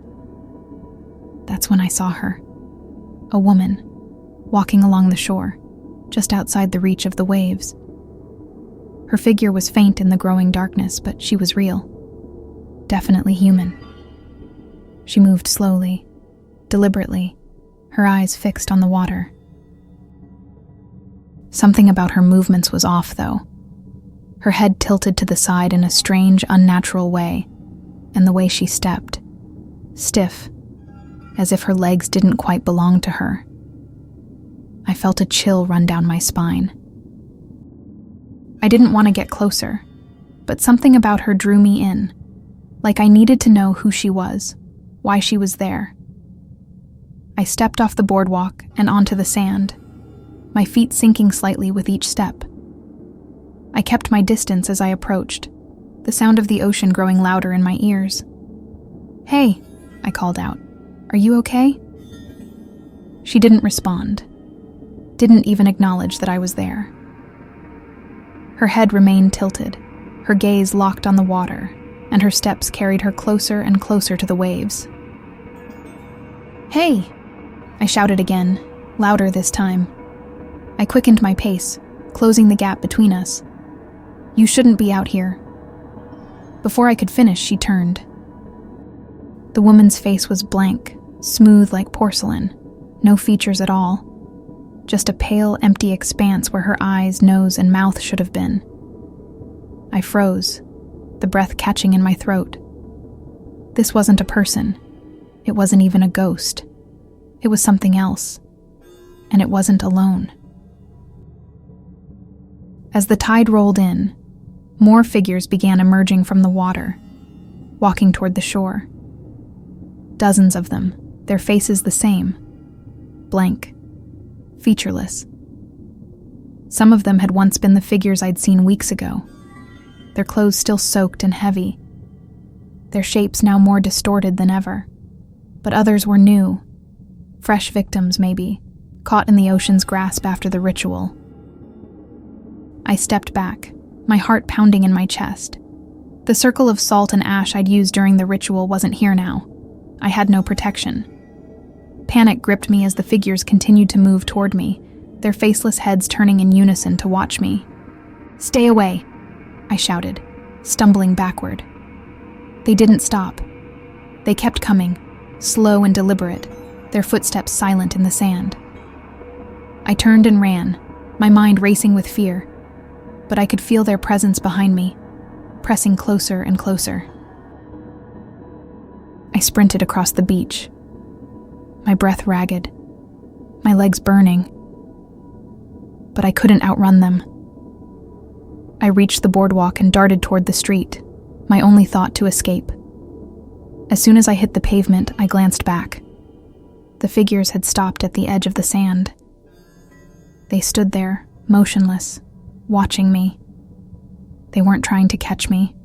That's when I saw her. A woman, walking along the shore, just outside the reach of the waves. Her figure was faint in the growing darkness, but she was real. Definitely human. She moved slowly, deliberately, her eyes fixed on the water. Something about her movements was off, though. Her head tilted to the side in a strange, unnatural way, and the way she stepped, stiff, as if her legs didn't quite belong to her. I felt a chill run down my spine. I didn't want to get closer, but something about her drew me in, like I needed to know who she was, why she was there. I stepped off the boardwalk and onto the sand, my feet sinking slightly with each step. I kept my distance as I approached, the sound of the ocean growing louder in my ears. "Hey," I called out. "Are you okay?" She didn't respond, didn't even acknowledge that I was there. Her head remained tilted, her gaze locked on the water, and her steps carried her closer and closer to the waves. "Hey!" I shouted again, louder this time. I quickened my pace, closing the gap between us. "You shouldn't be out here." Before I could finish, she turned. The woman's face was blank, smooth like porcelain, no features at all. Just a pale, empty expanse where her eyes, nose, and mouth should have been. I froze, the breath catching in my throat. This wasn't a person. It wasn't even a ghost. It was something else. And it wasn't alone. As the tide rolled in, more figures began emerging from the water, walking toward the shore. Dozens of them, their faces the same, blank, featureless. Some of them had once been the figures I'd seen weeks ago, their clothes still soaked and heavy, their shapes now more distorted than ever. But others were new, fresh victims maybe, caught in the ocean's grasp after the ritual. I stepped back, my heart pounding in my chest. The circle of salt and ash I'd used during the ritual wasn't here now. I had no protection. Panic gripped me as the figures continued to move toward me, their faceless heads turning in unison to watch me. "Stay away," I shouted, stumbling backward. They didn't stop. They kept coming, slow and deliberate, their footsteps silent in the sand. I turned and ran, my mind racing with fear, but I could feel their presence behind me, pressing closer and closer. I sprinted across the beach, my breath ragged, my legs burning, but I couldn't outrun them. I reached the boardwalk and darted toward the street, my only thought to escape. As soon as I hit the pavement, I glanced back. The figures had stopped at the edge of the sand. They stood there, motionless, watching me. They weren't trying to catch me.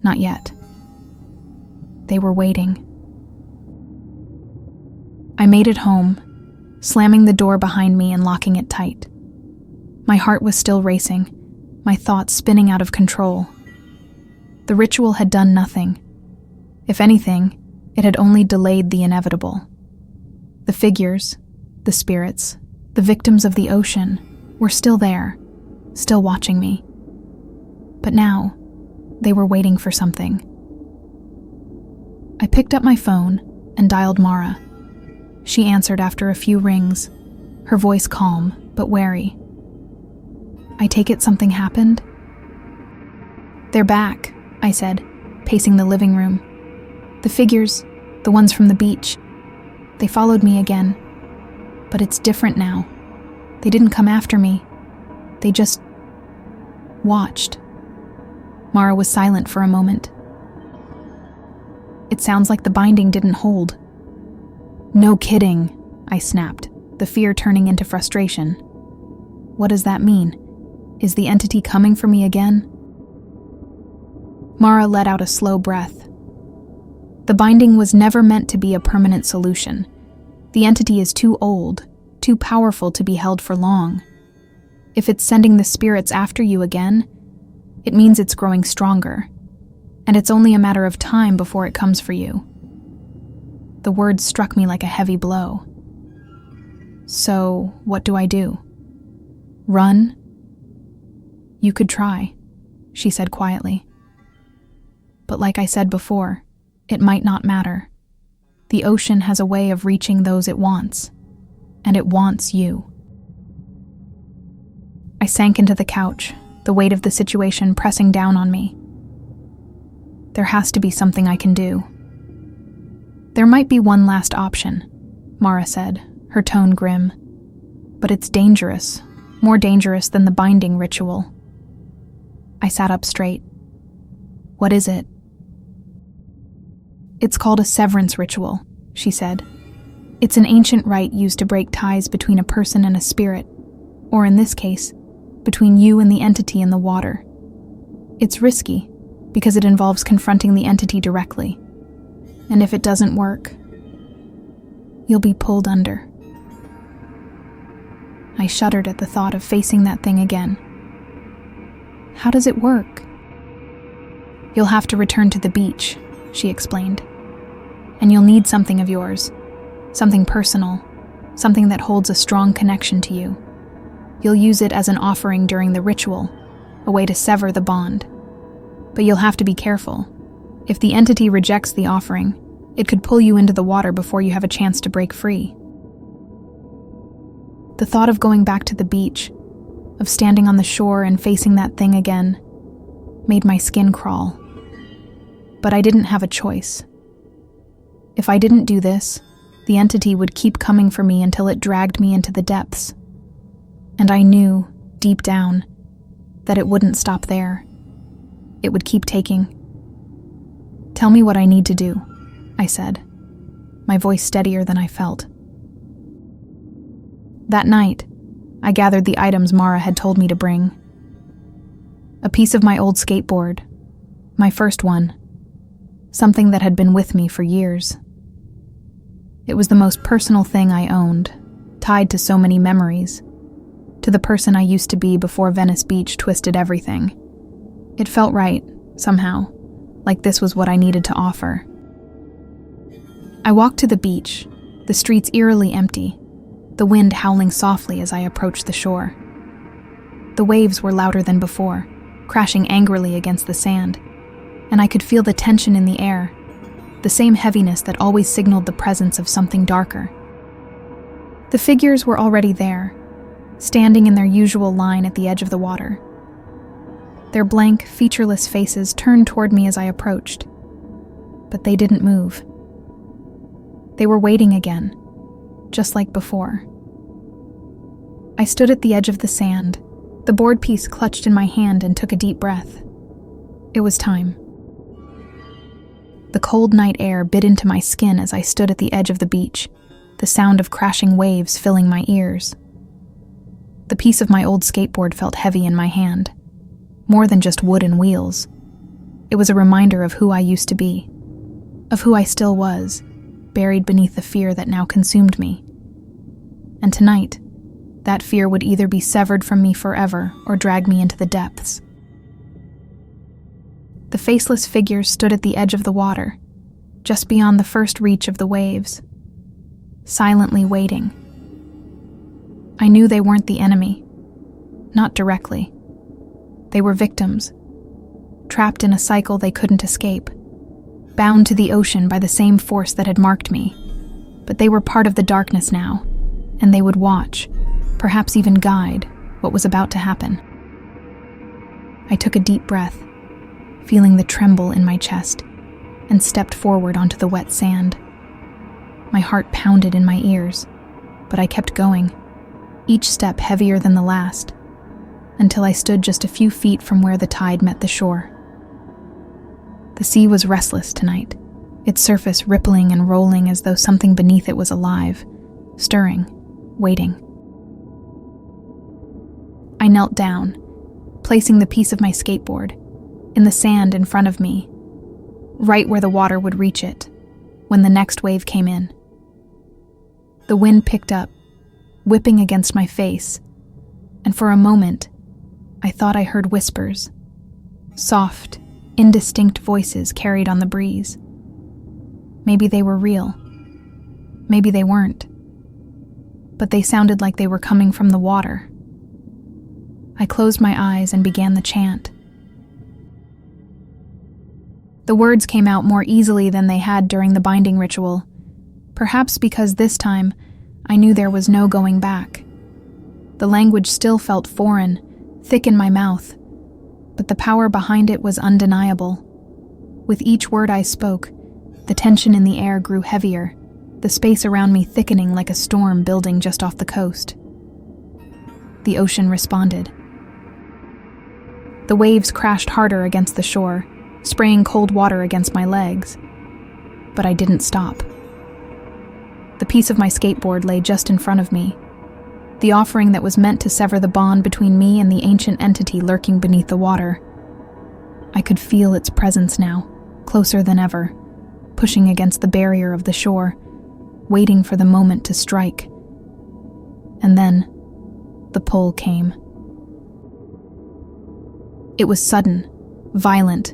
Not yet. They were waiting. I made it home, slamming the door behind me and locking it tight. My heart was still racing, my thoughts spinning out of control. The ritual had done nothing. If anything, it had only delayed the inevitable. The figures, the spirits, the victims of the ocean were still there, still watching me. But now, they were waiting for something. I picked up my phone and dialed Mara. She answered after a few rings, her voice calm but wary. "I take it something happened?" "They're back," I said, pacing the living room. "The figures, the ones from the beach, they followed me again. But it's different now. They didn't come after me. They just watched." Mara was silent for a moment. "It sounds like the binding didn't hold." "No kidding," I snapped, the fear turning into frustration. "What does that mean? Is the entity coming for me again?" Mara let out a slow breath. "The binding was never meant to be a permanent solution. The entity is too old, too powerful to be held for long. If it's sending the spirits after you again, it means it's growing stronger, and it's only a matter of time before it comes for you." The words struck me like a heavy blow. "So, what do I do? Run?" "You could try," she said quietly. "But like I said before, it might not matter. The ocean has a way of reaching those it wants, and it wants you." I sank into the couch, the weight of the situation pressing down on me. There has to be something I can do. There might be one last option, Mara said, her tone grim. But it's dangerous, more dangerous than the binding ritual. I sat up straight. What is it? It's called a severance ritual, she said. It's an ancient rite used to break ties between a person and a spirit, or in this case, between you and the entity in the water. It's risky, because it involves confronting the entity directly. And if it doesn't work, you'll be pulled under. I shuddered at the thought of facing that thing again. How does it work? You'll have to return to the beach, she explained. And you'll need something of yours, something personal, something that holds a strong connection to you. You'll use it as an offering during the ritual, a way to sever the bond. But you'll have to be careful. If the entity rejects the offering, it could pull you into the water before you have a chance to break free. The thought of going back to the beach, of standing on the shore and facing that thing again, made my skin crawl. But I didn't have a choice. If I didn't do this, the entity would keep coming for me until it dragged me into the depths. And I knew, deep down, that it wouldn't stop there. It would keep taking. Tell me what I need to do, I said, my voice steadier than I felt. That night, I gathered the items Mara had told me to bring. A piece of my old skateboard, my first one, something that had been with me for years. It was the most personal thing I owned, tied to so many memories, to the person I used to be before Venice Beach twisted everything. It felt right, somehow, like this was what I needed to offer. I walked to the beach, the streets eerily empty, the wind howling softly as I approached the shore. The waves were louder than before, crashing angrily against the sand, and I could feel the tension in the air, the same heaviness that always signaled the presence of something darker. The figures were already there, standing in their usual line at the edge of the water. Their blank, featureless faces turned toward me as I approached, but they didn't move. They were waiting again, just like before. I stood at the edge of the sand, the board piece clutched in my hand, and took a deep breath. It was time. The cold night air bit into my skin as I stood at the edge of the beach, the sound of crashing waves filling my ears. The piece of my old skateboard felt heavy in my hand, more than just wood and wheels. It was a reminder of who I used to be, of who I still was, buried beneath the fear that now consumed me. And tonight, that fear would either be severed from me forever or drag me into the depths. The faceless figures stood at the edge of the water, just beyond the first reach of the waves, silently waiting. I knew they weren't the enemy, not directly. They were victims, trapped in a cycle they couldn't escape, bound to the ocean by the same force that had marked me. But they were part of the darkness now, and they would watch, perhaps even guide, what was about to happen. I took a deep breath, feeling the tremble in my chest, and stepped forward onto the wet sand. My heart pounded in my ears, but I kept going, each step heavier than the last, until I stood just a few feet from where the tide met the shore. The sea was restless tonight, its surface rippling and rolling as though something beneath it was alive, stirring, waiting. I knelt down, placing the piece of my skateboard in the sand in front of me, right where the water would reach it, when the next wave came in. The wind picked up, whipping against my face, and for a moment, I thought I heard whispers, soft, indistinct voices carried on the breeze. Maybe they were real. Maybe they weren't. But they sounded like they were coming from the water. I closed my eyes and began the chant. The words came out more easily than they had during the binding ritual, perhaps because this time I knew there was no going back. The language still felt foreign, thick in my mouth, but the power behind it was undeniable. With each word I spoke, the tension in the air grew heavier, the space around me thickening like a storm building just off the coast. The ocean responded. The waves crashed harder against the shore, spraying cold water against my legs. But I didn't stop. The piece of my skateboard lay just in front of me, the offering that was meant to sever the bond between me and the ancient entity lurking beneath the water. I could feel its presence now, closer than ever, pushing against the barrier of the shore, waiting for the moment to strike. And then, the pull came. It was sudden, violent,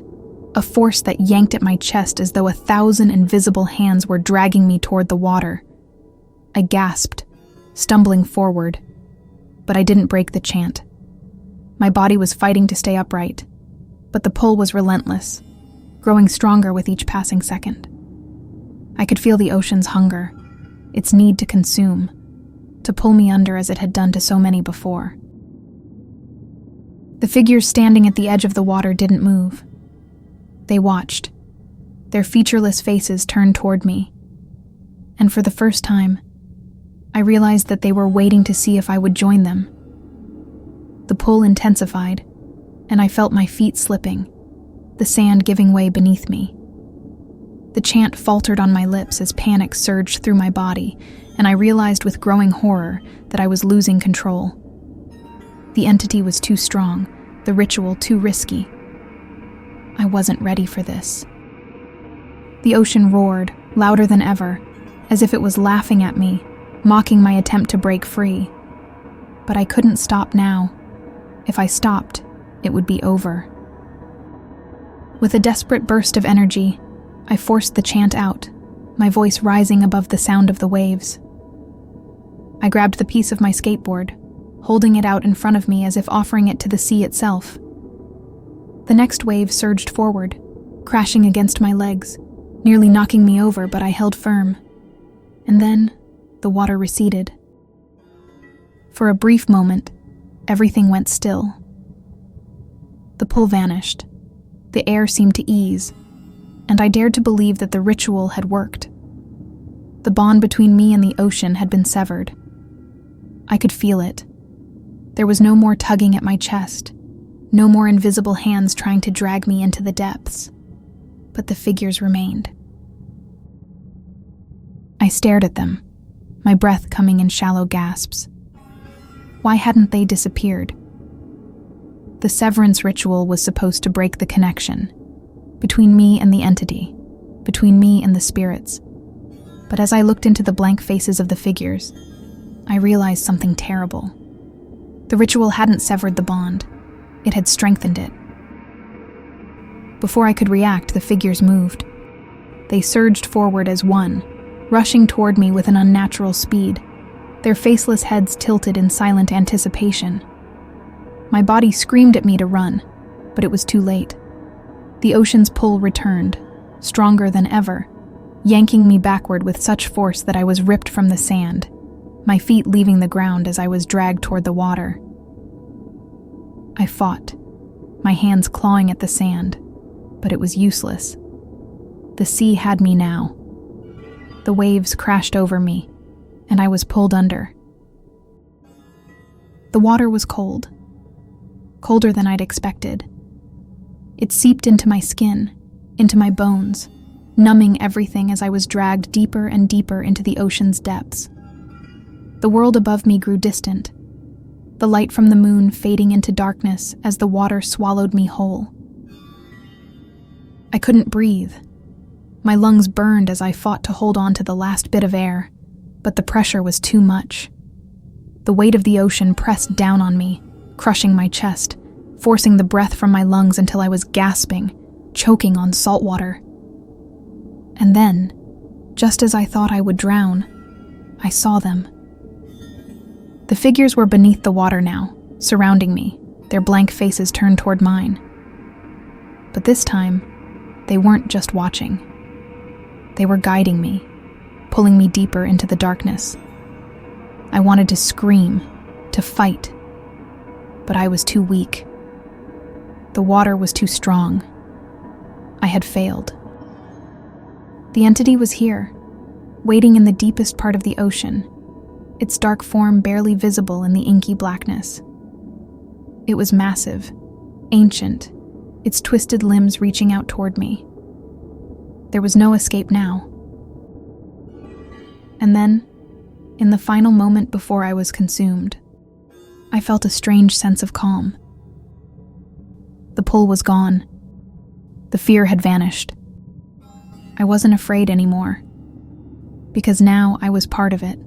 a force that yanked at my chest as though 1,000 invisible hands were dragging me toward the water. I gasped, stumbling forward, but I didn't break the chant. My body was fighting to stay upright, but the pull was relentless, growing stronger with each passing second. I could feel the ocean's hunger, its need to consume, to pull me under as it had done to so many before. The figures standing at the edge of the water didn't move. They watched, their featureless faces turned toward me, and for the first time, I realized that they were waiting to see if I would join them. The pull intensified, and I felt my feet slipping, the sand giving way beneath me. The chant faltered on my lips as panic surged through my body, and I realized with growing horror that I was losing control. The entity was too strong, the ritual too risky. I wasn't ready for this. The ocean roared, louder than ever, as if it was laughing at me, mocking my attempt to break free. But I couldn't stop now. If I stopped, it would be over. With a desperate burst of energy, I forced the chant out, my voice rising above the sound of the waves. I grabbed the piece of my skateboard, holding it out in front of me as if offering it to the sea itself. The next wave surged forward, crashing against my legs, nearly knocking me over, but I held firm. And then, the water receded. For a brief moment, everything went still. The pull vanished. The air seemed to ease, and I dared to believe that the ritual had worked. The bond between me and the ocean had been severed. I could feel it. There was no more tugging at my chest, no more invisible hands trying to drag me into the depths. But the figures remained. I stared at them, my breath coming in shallow gasps. Why hadn't they disappeared? The severance ritual was supposed to break the connection between me and the entity, between me and the spirits. But as I looked into the blank faces of the figures, I realized something terrible. The ritual hadn't severed the bond. It had strengthened it. Before I could react, the figures moved. They surged forward as one, rushing toward me with an unnatural speed, their faceless heads tilted in silent anticipation. My body screamed at me to run, but it was too late. The ocean's pull returned, stronger than ever, yanking me backward with such force that I was ripped from the sand, my feet leaving the ground as I was dragged toward the water. I fought, my hands clawing at the sand, but it was useless. The sea had me now. The waves crashed over me, and I was pulled under. The water was cold, colder than I'd expected. It seeped into my skin, into my bones, numbing everything as I was dragged deeper and deeper into the ocean's depths. The world above me grew distant, the light from the moon fading into darkness as the water swallowed me whole. I couldn't breathe. My lungs burned as I fought to hold on to the last bit of air, but the pressure was too much. The weight of the ocean pressed down on me, crushing my chest, forcing the breath from my lungs until I was gasping, choking on salt water. And then, just as I thought I would drown, I saw them. The figures were beneath the water now, surrounding me, their blank faces turned toward mine. But this time, they weren't just watching. They were guiding me, pulling me deeper into the darkness. I wanted to scream, to fight, but I was too weak. The water was too strong. I had failed. The entity was here, waiting in the deepest part of the ocean, its dark form barely visible in the inky blackness. It was massive, ancient, its twisted limbs reaching out toward me. There was no escape now. And then, in the final moment before I was consumed, I felt a strange sense of calm. The pull was gone. The fear had vanished. I wasn't afraid anymore, because now I was part of it.